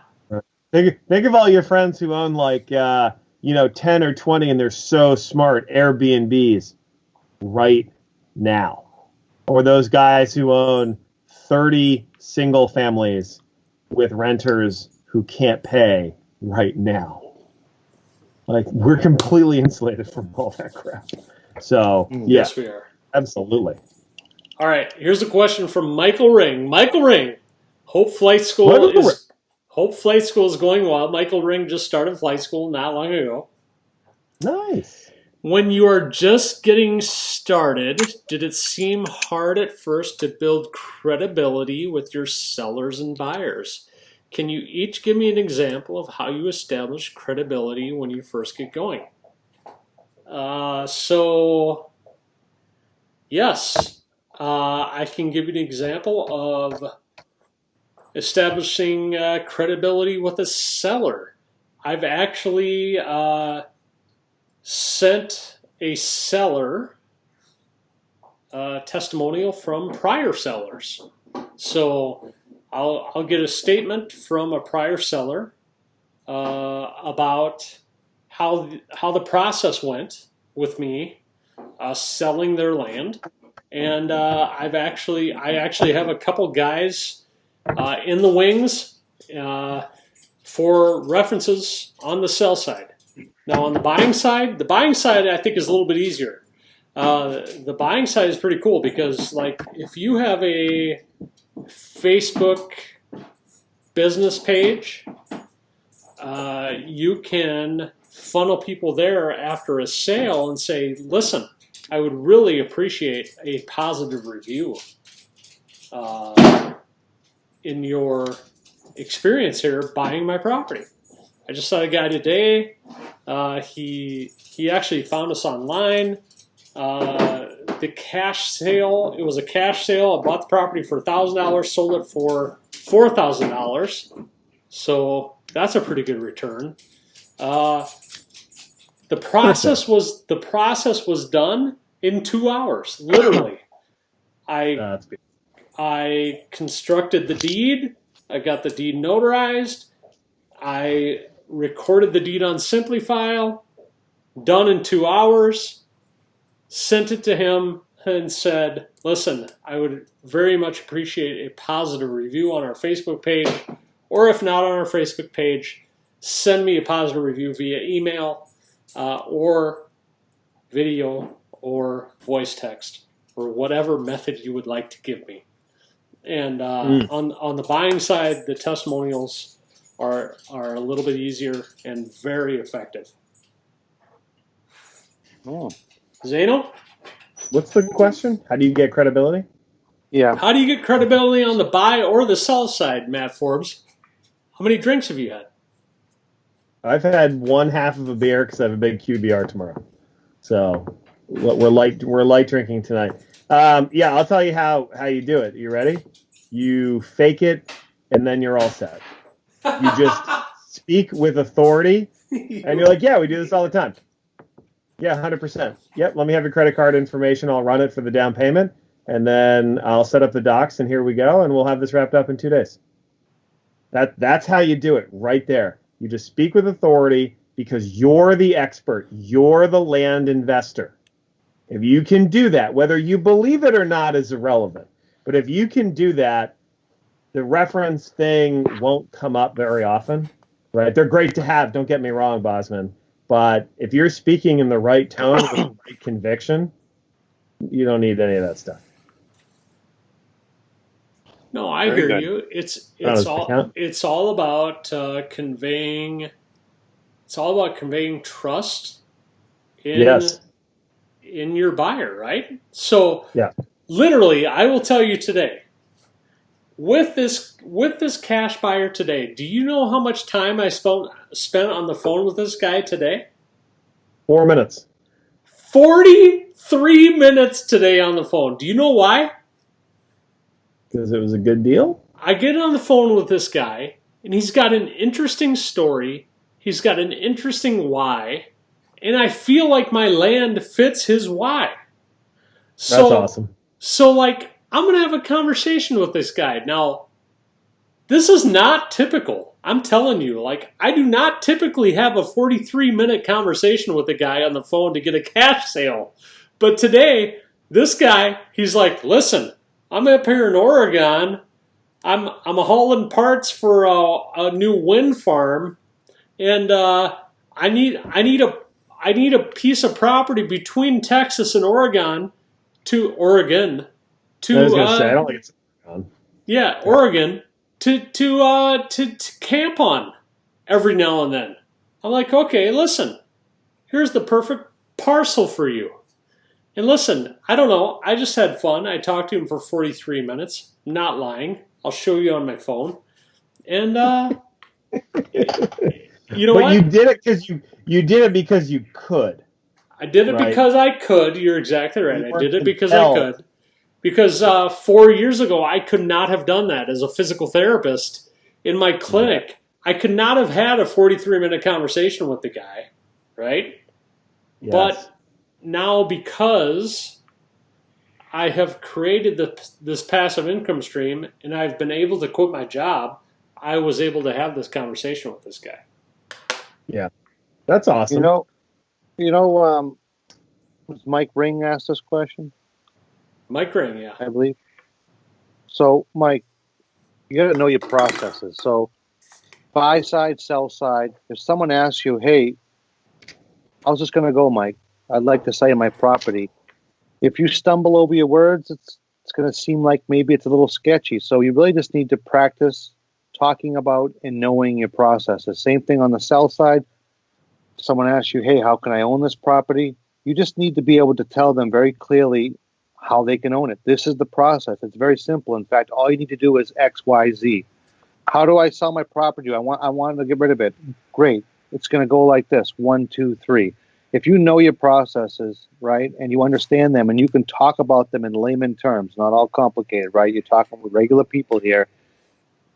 Think of all your friends who own like 10 or 20, and they're so smart, Airbnbs right now. Or those guys who own 30 single families with renters who can't pay right now. Like, we're completely insulated from all that crap. So, Yes, we are. Absolutely. All right, here's a question from Michael Ring. Michael Ring, Hope Flight School is going well. Michael Ring just started flight school not long ago. Nice. When you are just getting started, did it seem hard at first to build credibility with your sellers and buyers? Can you each give me an example of how you establish credibility when you first get going? Yes, I can give you an example of establishing credibility with a seller. I've actually sent a seller testimonial from prior sellers. So I'll get a statement from a prior seller about how the process went with me selling their land, and I actually have a couple guys in the wings for references on the sell side. Now on the buying side I think is a little bit easier. The buying side is pretty cool because, like, if you have a Facebook business page, you can funnel people there after a sale and say, listen, I would really appreciate a positive review in your experience here buying my property. I just saw a guy today. He actually found us online. The cash sale, it was a cash sale. I bought the property for $1,000, sold it for $4,000. So that's a pretty good return. The process was done in 2 hours, literally. I constructed the deed. I got the deed notarized. I recorded the deed on Simplifile. Done in 2 hours. Sent it to him and said, listen, I would very much appreciate a positive review on our Facebook page, or if not on our Facebook page, send me a positive review via email or video or voice text or whatever method you would like to give me. And on the buying side, the testimonials are a little bit easier and very effective. Oh. Zeno? What's the question? How do you get credibility? Yeah. How do you get credibility on the buy or the sell side, Matt Forbes? How many drinks have you had? I've had one half of a beer because I have a big QBR tomorrow. So we're light drinking tonight. I'll tell you how you do it. You ready? You fake it, and then you're all set. You just speak with authority, and you're like, yeah, we do this all the time. Yeah, 100%. Yep, let me have your credit card information. I'll run it for the down payment, and then I'll set up the docs, and here we go, and we'll have this wrapped up in 2 days. That's how you do it right there. You just speak with authority because you're the expert. You're the land investor. If you can do that, whether you believe it or not is irrelevant. But if you can do that, the reference thing won't come up very often, right? They're great to have, don't get me wrong, Bosman. But if you're speaking in the right tone with the right conviction, you don't need any of that stuff. No, I Very hear good. you. It's all about conveying. It's all about conveying trust in Yes. in your buyer, right? So Yeah. literally, I will tell you today. With this cash buyer today, do you know how much time I spent on the phone with this guy today? 4 minutes. 43 minutes today on the phone. Do you know why? Because it was a good deal? I get on the phone with this guy, and he's got an interesting story. He's got an interesting why, and I feel like my land fits his why. So, That's awesome. So, like, I'm going to have a conversation with this guy. Now, this is not typical. I'm telling you, like, I do not typically have a 43-minute conversation with a guy on the phone to get a cash sale. But today, this guy, he's like, listen, I'm up here in Oregon. I'm hauling parts for a new wind farm, and I need a piece of property between Texas and Oregon to I was going to say, I don't think it's Oregon to camp on every now and then. I'm like, okay, listen, here's the perfect parcel for you. And listen, I don't know, I just had fun. I talked to him for 43 minutes. I'm not lying. I'll show you on my phone. And you know but what? you did it because you did it because you could. I did it right? because I could. You're exactly right. You I did it because compelled. I could. Because 4 years ago, I could not have done that as a physical therapist in my clinic. I could not have had a 43-minute conversation with the guy, right? Yes. But now, because I have created this passive income stream and I've been able to quit my job, I was able to have this conversation with this guy. Yeah, that's awesome. Was Mike Ring asked this question? Mike Ring, yeah. I believe. So, Mike, you got to know your processes. So, buy side, sell side. If someone asks you, hey, how's this going to go, Mike? I'd like to sell you my property. If you stumble over your words, it's going to seem like maybe it's a little sketchy. So you really just need to practice talking about and knowing your processes. Same thing on the sell side. If someone asks you, hey, how can I own this property? You just need to be able to tell them very clearly how they can own it. This is the process. It's very simple. In fact, all you need to do is X, Y, Z. How do I sell my property? I want to get rid of it. Great. It's going to go like this. 1, 2, 3. If you know your processes, right, and you understand them and you can talk about them in layman terms, not all complicated, right? You're talking with regular people here.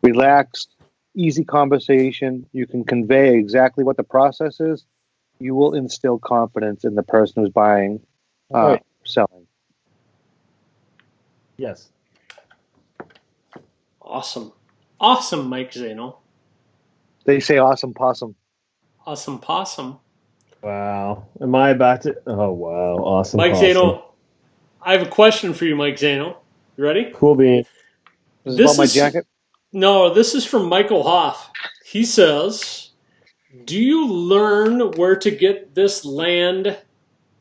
Relaxed, easy conversation. You can convey exactly what the process is. You will instill confidence in the person who's buying, selling. Yes. Awesome. Awesome, Mike Zano. They say awesome possum. Awesome possum. Wow. Am I about to? Oh, wow. Awesome. Mike possum. Zano, I have a question for you, Mike Zano. You ready? Cool bean. This is about my jacket? No, this is from Michael Hoff. He says, do you learn where to get this land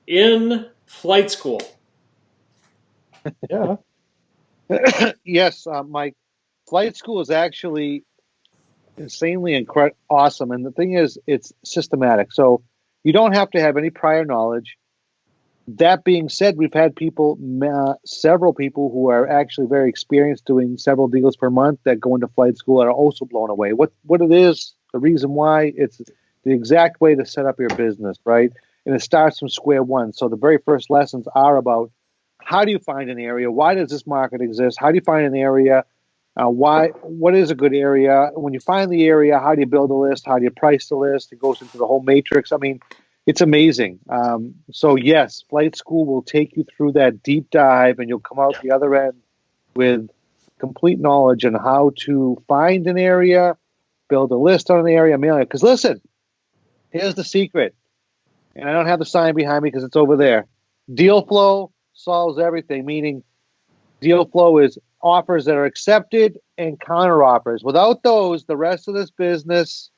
in flight school? Yeah. Yes, Mike. Flight school is actually insanely awesome. And the thing is, it's systematic. So you don't have to have any prior knowledge. That being said, we've had several people who are actually very experienced doing several deals per month that go into flight school and are also blown away. What it is, the reason why, it's the exact way to set up your business, right? And it starts from square one. So the very first lessons are about how do you find an area? Why does this market exist? How do you find an area? What is a good area? When you find the area, how do you build a list? How do you price the list? It goes into the whole matrix. I mean, it's amazing. So yes, flight school will take you through that deep dive and you'll come out the other end with complete knowledge on how to find an area, build a list on an area, mail it. Because listen, here's the secret. And I don't have the sign behind me because it's over there. Deal flow solves everything, meaning deal flow is offers that are accepted and counter offers. Without those, the rest of this business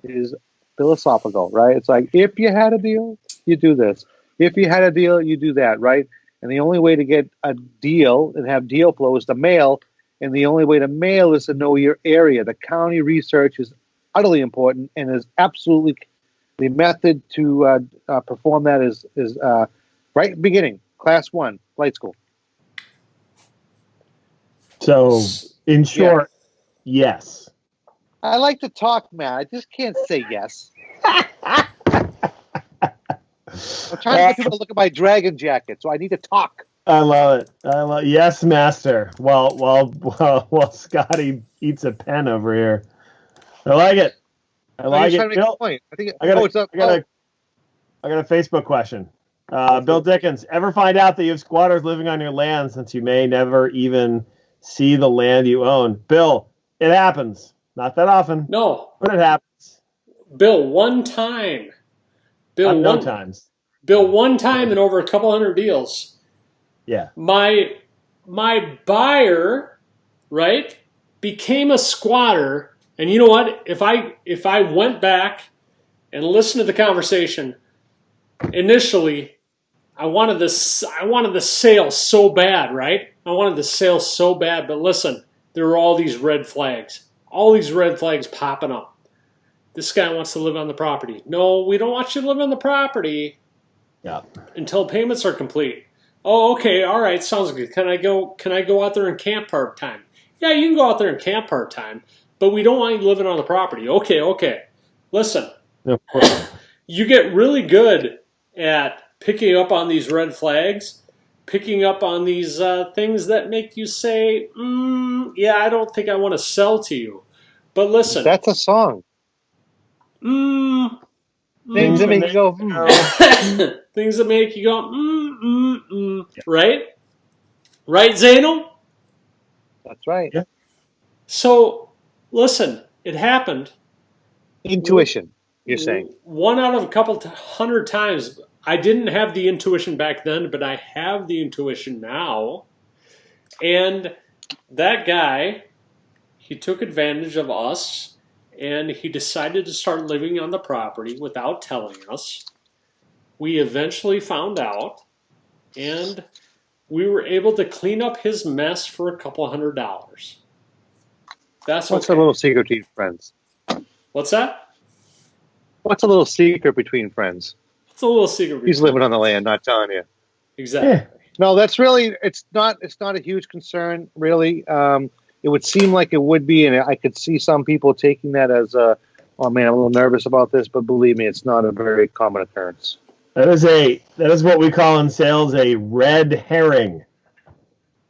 is philosophical, right? It's like, if you had a deal, you do this. If you had a deal, you do that, right? And the only way to get a deal and have deal flow is to mail. And the only way to mail is to know your area. The county research is utterly important and is absolutely the method to perform that is right at the beginning, class 1, flight school. So, in short, yes. I like to talk, Matt. I just can't say yes. I'm trying to get people to look at my dragon jacket, so I need to talk. I love it. Yes, master. While Scotty eats a pen over here. I like it. I like it. Bill, I got a Facebook question. Bill Dickens, ever find out that you have squatters living on your land since you may never even see the land you own? Bill, it happens. Not that often. No. But it happens. Bill, one time. No times. Bill, one time in over a couple hundred deals. Yeah. My buyer, right, became a squatter, and you know what? If I went back and listened to the conversation, initially, I wanted the sale so bad, right? I wanted the sale so bad, but listen, there were all these red flags. All these red flags popping up. This guy wants to live on the property. No, we don't want you to live on the property. Yeah. Until payments are complete. Oh, okay, all right, sounds good. Can I go out there and camp part-time? Yeah, you can go out there and camp part-time, but we don't want you living on the property. Okay. Listen, you get really good at picking up on these red flags, picking up on these things that make you say, yeah, I don't think I want to sell to you. But listen. That's a song. Things that make you go, Things that make you go, Right? Right, Zainal? That's right. Yeah. So, listen, it happened. Intuition, you're saying. One out of a couple hundred times. I didn't have the intuition back then, but I have the intuition now. And that guy, he took advantage of us, and he decided to start living on the property without telling us. We eventually found out, and we were able to clean up his mess for a couple $100. That's What's a little secret between friends? What's that? What's a little secret between friends? It's a little secret. He's living on the land, not telling you. Exactly. Yeah. No, that's really, it's not a huge concern, really. It would seem like it would be, and I could see some people taking that as oh man, I'm a little nervous about this, but believe me, it's not a very common occurrence. That is what we call in sales a red herring.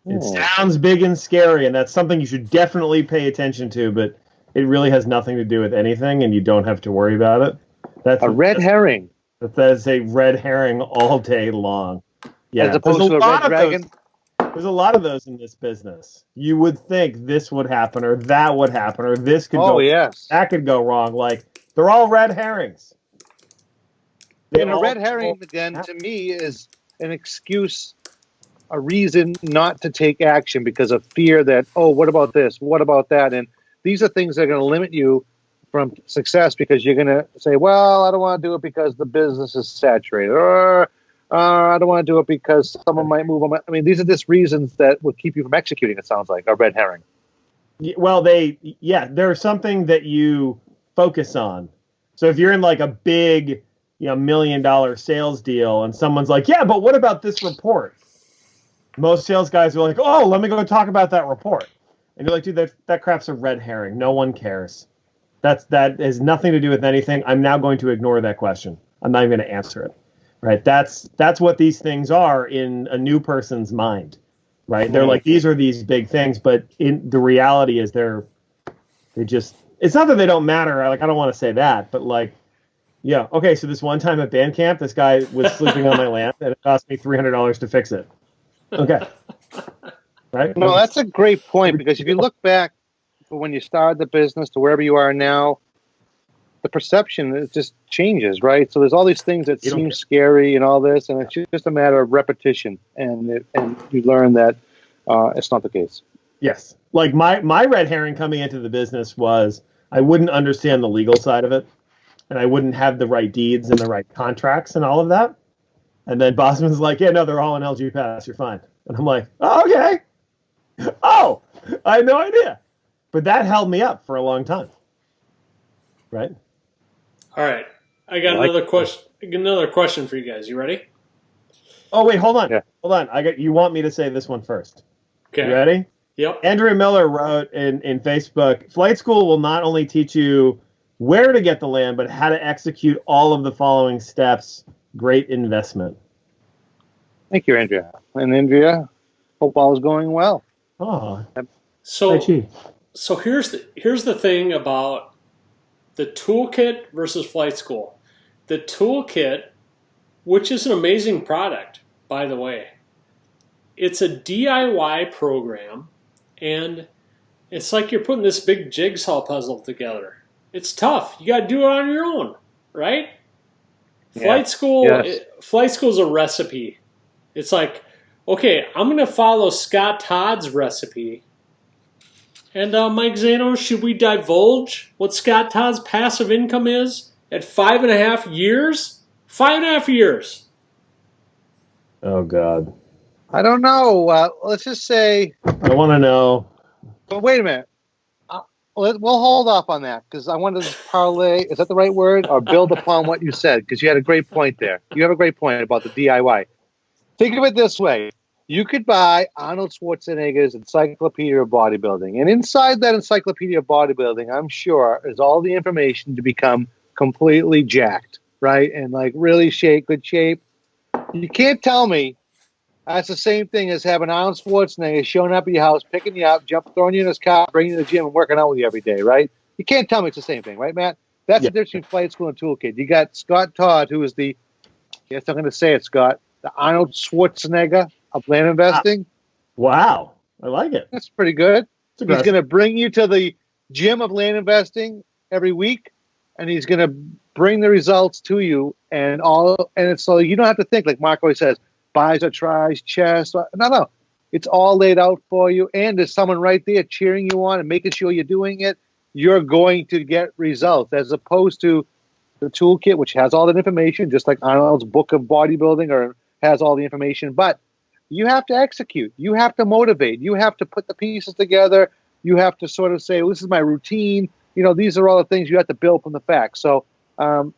It sounds big and scary, and that's something you should definitely pay attention to, but it really has nothing to do with anything, and you don't have to worry about it. That's a red herring. That is a red herring all day long. Yeah, as opposed to a red dragon. There's a lot of those in this business. You would think this would happen, or that would happen, or this could go. Yes, that could go wrong. Like, they're all red herrings. And a red herring, again, to me, is an excuse, a reason not to take action because of fear that, what about this? What about that? And these are things that are going to limit you from success because you're going to say, well, I don't want to do it because the business is saturated, or I don't want to do it because someone might move on. I mean, these are just reasons that will keep you from executing, it sounds like, a red herring. Well, there's something that you focus on. So if you're in like a big, $1 million sales deal and someone's like, yeah, but what about this report? Most sales guys are like, oh, let me go talk about that report. And you're like, dude, that crap's a red herring. No one cares. That has nothing to do with anything. I'm now going to ignore that question. I'm not even going to answer it. Right? That's what these things are in a new person's mind. Right? They're like, these are these big things, but in the reality is it's not that they don't matter. Like, I don't want to say that, but like, yeah, okay, so this one time at band camp, this guy was sleeping on my land, and it cost me $300 to fix it. Okay. Right? No, that's a great point, because if you look back from when you started the business to wherever you are now, the perception, it just changes, right? So there's all these things that seem scary and all this, and it's just a matter of repetition, and you learn that it's not the case. Yes. Like my red herring coming into the business was I wouldn't understand the legal side of it, and I wouldn't have the right deeds and the right contracts and all of that. And then Bosman's like, yeah, no, they're all in LG Pass. You're fine. And I'm like, oh, okay. Oh, I had no idea. But that held me up for a long time. Right? All right. I got another question for you guys. You ready? Oh, wait, hold on. Yeah. Hold on. You want me to say this one first. Okay. You ready? Yep. Andrew Miller wrote in Facebook, Flight School will not only teach you where to get the land, but how to execute all of the following steps. Great investment. Thank you, Andrea. And Andrea, hope all is going well. Oh, so here's the thing about the toolkit versus flight school. The toolkit, which is an amazing product, by the way, it's a DIY program, and it's like you're putting this big jigsaw puzzle together. It's tough. You got to do it on your own, right? Flight school is a recipe. It's like, okay, I'm going to follow Scott Todd's recipe. And Mike Zano, should we divulge what Scott Todd's passive income is at 5.5 years? 5.5 years. Oh, God. I don't know. Let's just say. I want to know. But wait a minute. We'll hold off on that because I wanted to parlay. Is that the right word? Or build upon what you said, because you had a great point there. You have a great point about the DIY. Think of it this way. You could buy Arnold Schwarzenegger's Encyclopedia of Bodybuilding. And inside that Encyclopedia of Bodybuilding, I'm sure, is all the information to become completely jacked, right? And like really good shape. You can't tell me that's the same thing as having Arnold Schwarzenegger showing up at your house, picking you up, throwing you in his car, bringing you to the gym, and working out with you every day, right? You can't tell me it's the same thing, right, Matt? That's the difference between flight school and toolkit. You got Scott Todd, who is yes, I'm going to say it, Scott, the Arnold Schwarzenegger of land investing. Wow. I like it. That's pretty good. He's going to bring you to the gym of land investing every week, and he's going to bring the results to you, and it's so you don't have to think, like Mark always says, buys or tries, chess. No. It's all laid out for you, and there's someone right there cheering you on and making sure you're doing it. You're going to get results, as opposed to the toolkit, which has all that information, just like Arnold's book of bodybuilding or has all the information. But you have to execute. You have to motivate. You have to put the pieces together. You have to sort of say, well, this is my routine. These are all the things you have to build from the facts. So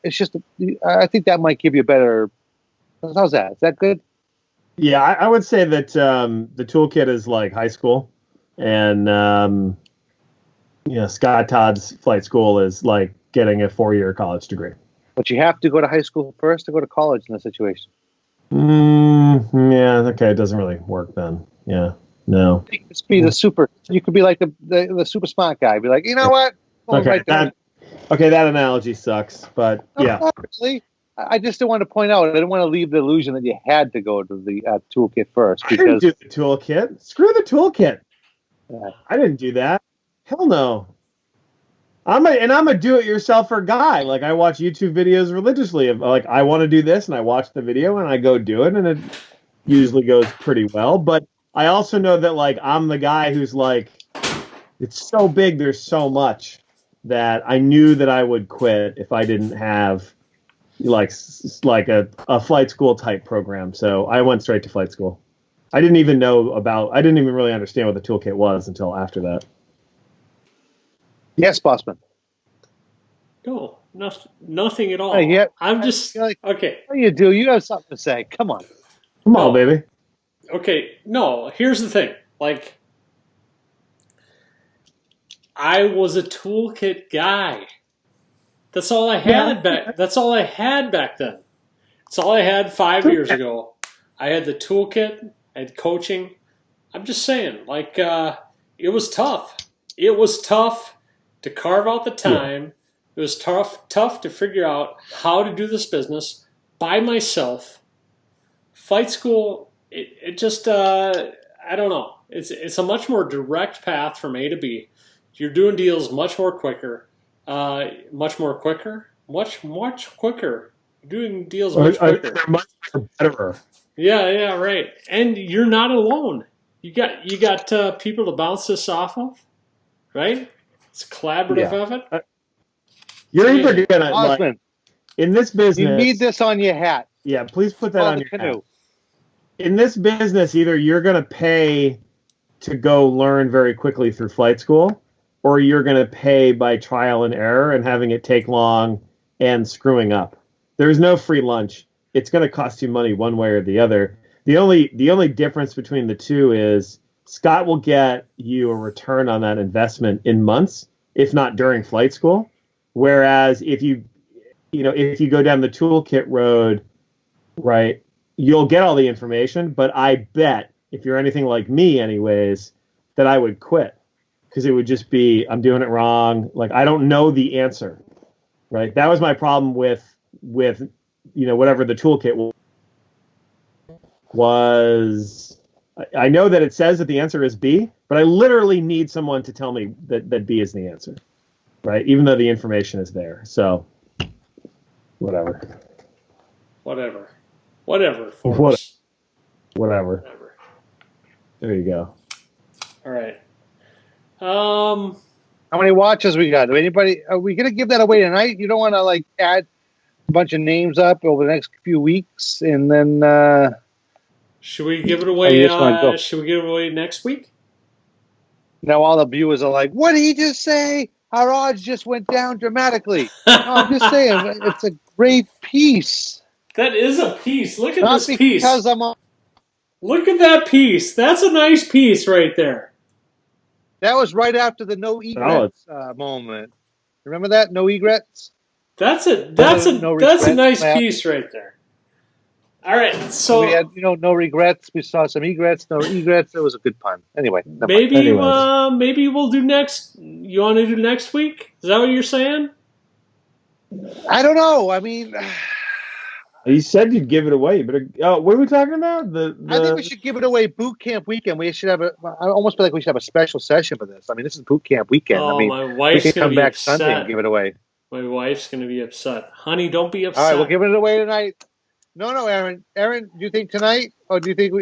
it's just, I think that might give you a better, how's that? Is that good? Yeah, I would say that the toolkit is like high school, and Scott Todd's flight school is like getting a 4-year college degree. But you have to go to high school first to go to college in this situation. Yeah, okay, it doesn't really work then. Yeah, no. You could be like the super smart guy. Be like, you know what? That analogy sucks, but yeah. Not really. I just don't want to point out. I didn't want to leave the illusion that you had to go to the toolkit first. I didn't do the toolkit. Screw the toolkit. I didn't do that. Hell no. I'm a do-it-yourselfer guy. Like, I watch YouTube videos religiously of like, I want to do this, and I watch the video and I go do it, and it usually goes pretty well. But I also know that like I'm the guy who's like, it's so big, there's so much that I knew that I would quit if I didn't have like a flight school type program. So I went straight to flight school. I didn't even really understand what the toolkit was until after that. Yes, Bossman. No, nothing at all. Yeah, I'm just okay. What do you do? You have something to say. Come on. Come on, baby. Okay, no, here's the thing. Like, I was a toolkit guy. That's all I had back. That's all I had back then. That's all I had 5 years ago. I had the toolkit. I had coaching. I'm just saying, like, it was tough. It was tough to carve out the time. Yeah. It was tough to figure out how to do this business by myself. Flight school, it just, I don't know. It's a much more direct path from A to B. You're doing deals much more quicker. much more quicker. Much quicker. Doing deals Or, much quicker. they're much better. Yeah, right. And you're not alone. You got people to bounce this off of, right? It's a collaborative effort. You're either gonna Osmond, in this business. you need this on your hat. Yeah, please put that on your canoe. hat. In this business, either you're gonna pay to go learn very quickly through flight school, or you're gonna pay by trial and error and having it take long and screwing up. There's no free lunch. It's going to cost you money one way or the other. The only difference between the two is Scott will get you a return on that investment in months, if not during flight school. Whereas if you go down the toolkit road, right, you'll get all the information, but I bet if you're anything like me anyways, that I would quit because it would just be, I'm doing it wrong. Like, I don't know the answer, right? That was my problem with whatever the toolkit was. I know that it says that the answer is B, but I literally need someone to tell me that B is the answer, right? Even though the information is there. So, whatever. Force. Whatever. There you go. All right. How many watches we got? Anybody? Are we gonna give that away tonight? You don't want to add a bunch of names up over the next few weeks, and then should we give it away? Should we give it away next week? Now all the viewers are like, "What did he just say? Our odds just went down dramatically." No, I'm just saying, it's a great piece. That is a piece. Look at Not this piece. Look at that piece. That's a nice piece right there. That was right after the no egrets moment. Remember that? No egrets? That's a nice piece right there. All right, so we had no regrets. We saw some egrets, no egrets. It was a good pun. Anyway, maybe we'll do next. You want to do next week? Is that what you're saying? I don't know. I mean, you said you'd give it away, but what are we talking about? I think we should give it away boot camp weekend. We should have I almost feel like we should have a special session for this. I mean, this is boot camp weekend. Oh, I mean, my wife's we can come be back upset. Sunday and give it away. My wife's going to be upset. Honey, don't be upset. All right, we'll give it away tonight. No, Aaron. Aaron, do you think tonight, or do you think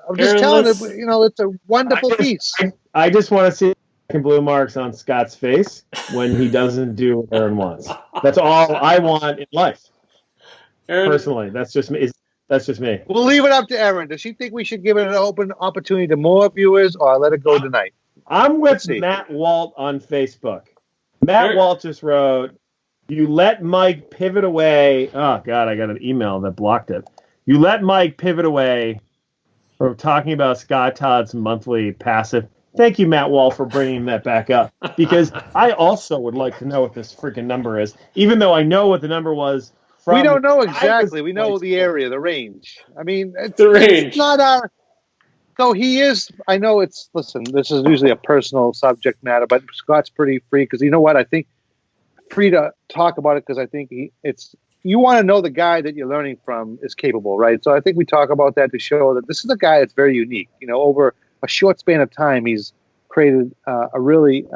I'm just telling you, it's a wonderful piece. I just want to see blue marks on Scott's face when he doesn't do what Aaron wants. That's all I want in life. Aaron, personally, that's just me. That's just me. We'll leave it up to Aaron. Does she think we should give it an open opportunity to more viewers, or let it go tonight? I'm with Matt Walt on Facebook. Matt Walt just wrote, "You let Mike pivot away." Oh, God, I got an email that blocked it. "You let Mike pivot away from talking about Scott Todd's monthly passive." Thank you, Matt Wall, for bringing that back up, because I also would like to know what this freaking number is, even though I know what the number was. We don't know exactly. We know the area, the range. I mean, the range. It's not our... So he is... I know it's... Listen, this is usually a personal subject matter, but Scott's pretty free, because you know what? I think free to talk about it, because I think you want to know the guy that you're learning from is capable, right? So I think we talk about that to show that this is a guy that's very unique. Over a short span of time, he's created a really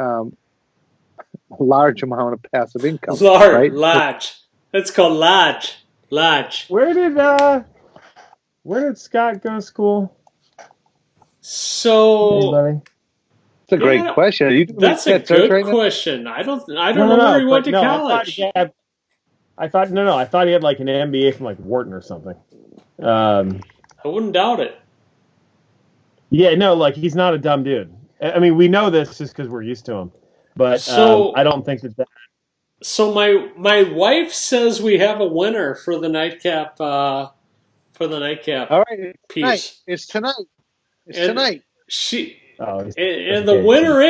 large amount of passive income. Large. It's called large. Where did Scott go to school? So anybody? It's a great question. That's a good question. I don't know where he went to college. I thought he had like an MBA from like Wharton or something. I wouldn't doubt it. Yeah, no, like he's not a dumb dude. I mean, we know this just because we're used to him, but I don't think that. So my wife says we have a winner for the nightcap. All right, piece. It's tonight. Tonight. And the winner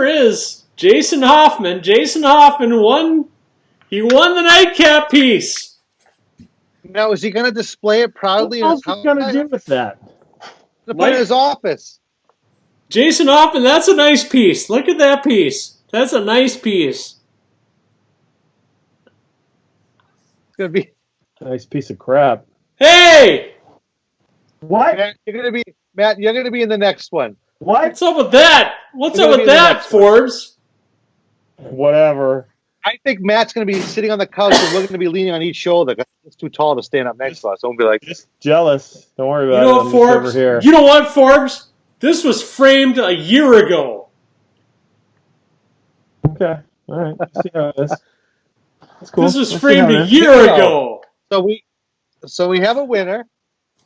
is Jason Hoffman. Jason Hoffman won. He won the nightcap piece. Now, is he going to display it proudly? What's he going to do with that? To put in his office. Jason Hoffman, that's a nice piece. Look at that piece. That's a nice piece. It's going to be a nice piece of crap. Hey! What? Matt, you're going to be in the next one. What? What's up with that? What's up with that, Forbes? Whatever. I think Matt's going to be sitting on the couch and we're going to be leaning on each shoulder. It's too tall to stand up next to us. So we'll be like, Just jealous. Don't worry You about know it. what, I'm just over Forbes? here. You know what, Forbes? This was framed a year ago. Okay. All right. Let's see how it is. That's cool. This was Let's see how framed it a is. year Here we go. ago. so we have a winner,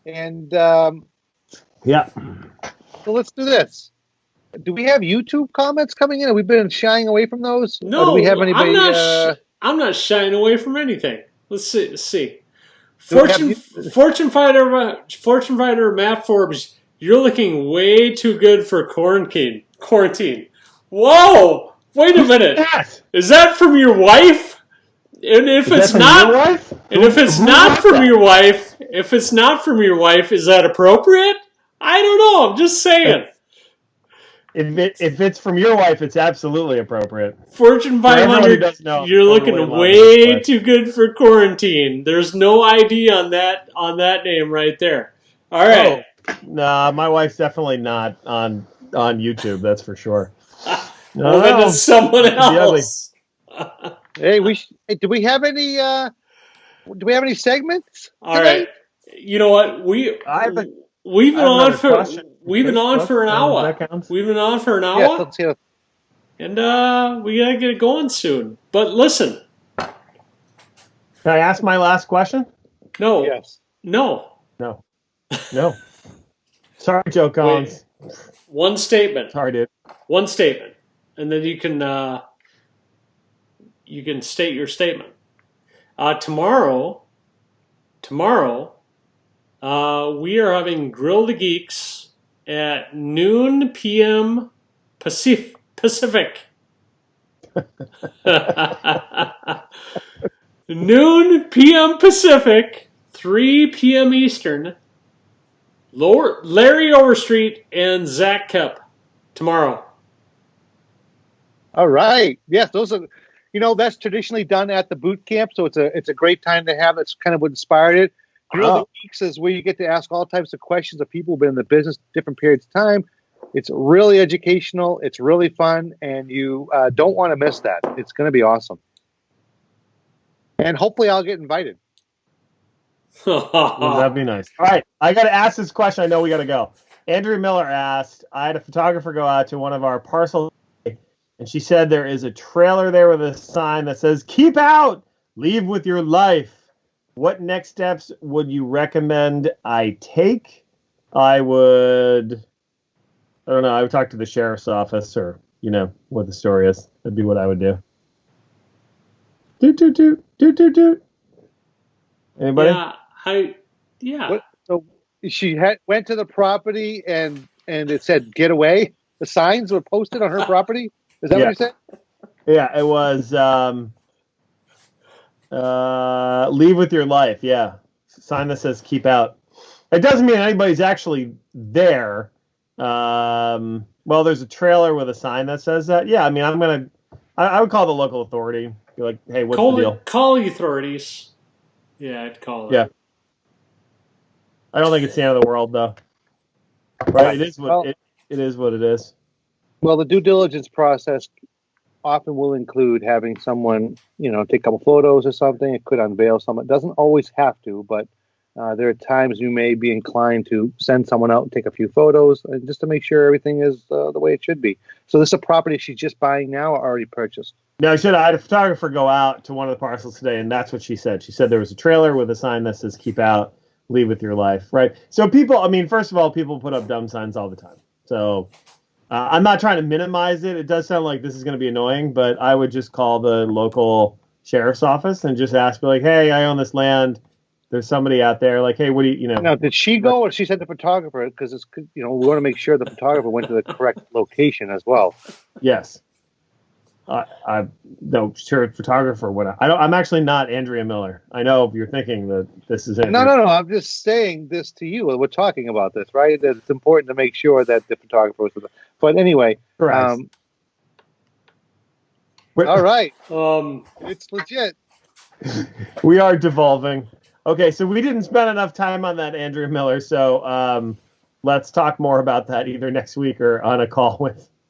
and Yeah. so let's do this. Do we have YouTube comments coming in? Have we been shying away from those? Or do No, we have anybody? I'm not shying away from anything. Let's see. Do we have Fortune fighter Matt Forbes, you're looking way too good for quarantine. Whoa! Wait a minute. Yes. Is that from your wife? And if Is it's that from not, your wife? and if it's Who not wrote from that? your wife, is that appropriate? I don't know. I'm just saying. If it's from your wife, it's absolutely appropriate. Fortune For everyone who 500, doesn't know, you're I'm looking totally in love with way his wife. too good for quarantine. There's no ID on that name right there. All right. Oh, nah, my wife's definitely not on YouTube. That's for sure. Well, then it's someone Be ugly. else. Hey, do we have any? Do we have any segments? All right. You know what? We've been on for an hour. That counts. We've been on for an hour, Yes, let's hear. and we gotta get it going soon. But listen, Can I ask my last question? no, Yes. no. No. Sorry, Joe Collins. One statement. Sorry, dude. One statement, and then you can state your statement. Tomorrow, we are having Grill the Geeks at noon p.m. Pacific. Noon p.m. Pacific, 3 p.m. Eastern. Larry Overstreet and Zach Kep tomorrow. All right. Yes, those are. That's traditionally done at the boot camp, so it's a great time to have. It's kind of what inspired it. Grill the Geeks is where you get to ask all types of questions of people who've been in the business different periods of time. It's really educational. It's really fun, and you don't want to miss that. It's going to be awesome. And hopefully I'll get invited. That'd be nice. All right, I got to ask this question. I know we got to go. Andrea Miller asked, I had a photographer go out to one of our parcels, and she said there is a trailer there with a sign that says, "Keep out, leave with your life." What next steps would you recommend I take? I would talk to the sheriff's office or, what the story is. That'd be what I would do. Doot. Anybody? Yeah. So she went to the property and it said "Get away." The signs were posted on her property. Is that what you said? Yeah, it was leave with your life. Yeah, sign that says "Keep out." It doesn't mean anybody's actually there. Well, there's a trailer with a sign that says that. Yeah, I mean, I would call the local authority. Be like, hey, what's the deal? Call the authorities. Yeah, I'd call them. Yeah. I don't think it's the end of the world, though. Right? It is what it is. Well, the due diligence process often will include having someone, take a couple photos or something. It could unveil someone. It doesn't always have to, but there are times you may be inclined to send someone out and take a few photos just to make sure everything is the way it should be. So this is a property she's just buying now or already purchased? No, I had a photographer go out to one of the parcels today, and that's what she said. She said there was a trailer with a sign that says "Keep out, leave with your life." Right? So first of all, people put up dumb signs all the time. So I'm not trying to minimize it. It does sound like this is going to be annoying, but I would just call the local sheriff's office and just ask, like, hey, I own this land. There's somebody out there. Like, hey, what do you know? Now, did she go or she said the photographer? Because it's, we want to make sure the photographer went to the correct location as well. Yes. No, sure, photographer. I'm actually not Andrea Miller. I know you're thinking that this is Andrea. No. I'm just saying this to you. We're talking about this, right? That it's important to make sure that the photographer was with. But anyway, correct. All right. It's legit. We are devolving. Okay, so we didn't spend enough time on that, Andrea Miller. So let's talk more about that either next week or on a call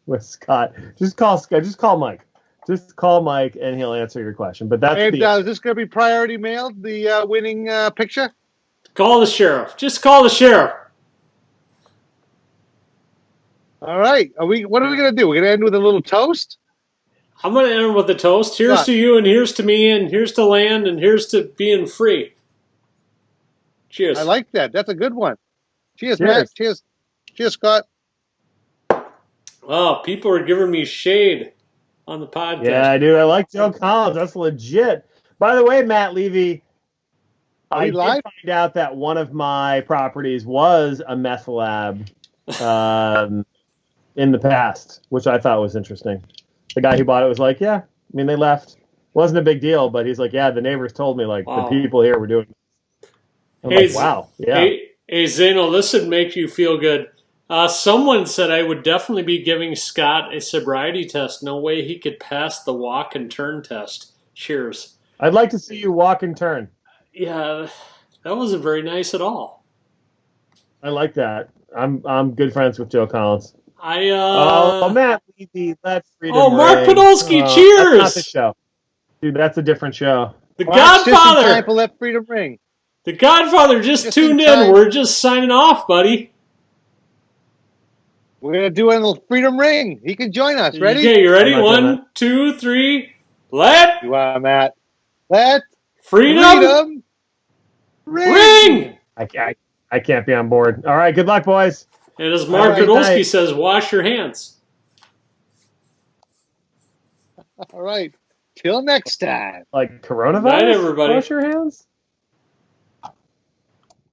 with Scott. Just call Scott. Just call Mike. Just call Mike and he'll answer your question. But that's And, the is this going to be priority mailed, the winning picture? Call the sheriff. Just call the sheriff. All right. What are we going to do? We're going to end with a little toast? I'm going to end with a toast. Here's What? to you, and here's to me, and here's to land, and here's to being free. Cheers. I like that. That's a good one. Cheers, Cheers. Matt. Cheers. Cheers, Scott. Oh, people are giving me shade on the podcast. Yeah, dude, I like Joe Collins. That's legit. By the way, Matt Levy, I did live? find out that one of my properties was a meth lab in the past, which I thought was interesting. The guy who bought it was like, yeah, I mean, they left. Wasn't a big deal, but he's like, yeah, the neighbors told me, like, Wow. the people here were doing it. I'm Hey, like, wow, yeah. Hey, Zeno, this would make you feel good. Someone said I would definitely be giving Scott a sobriety test. No way he could pass the walk and turn test. Cheers. I'd like to see you walk and turn. Yeah, that wasn't very nice at all. I like that. I'm good friends with Joe Collins. Matt Levy, let freedom Oh, Mark ring. Podolsky, That's cheers! not the show. Dude, that's a different show. The Well, it's just in Godfather! time for Let Freedom Ring. The Godfather just Just tuned in in. time. We're just signing off, buddy. We're going to do a little Freedom Ring. He can join us. Ready? Okay, you ready? I'm not doing 1, 2, 3. Let You are, Matt. Let freedom ring! I can't be on board. All right, good luck, boys. And as Mark All right, Podolsky night. says, wash your hands. All right. Till next time. Like coronavirus? Night, everybody. Wash your hands.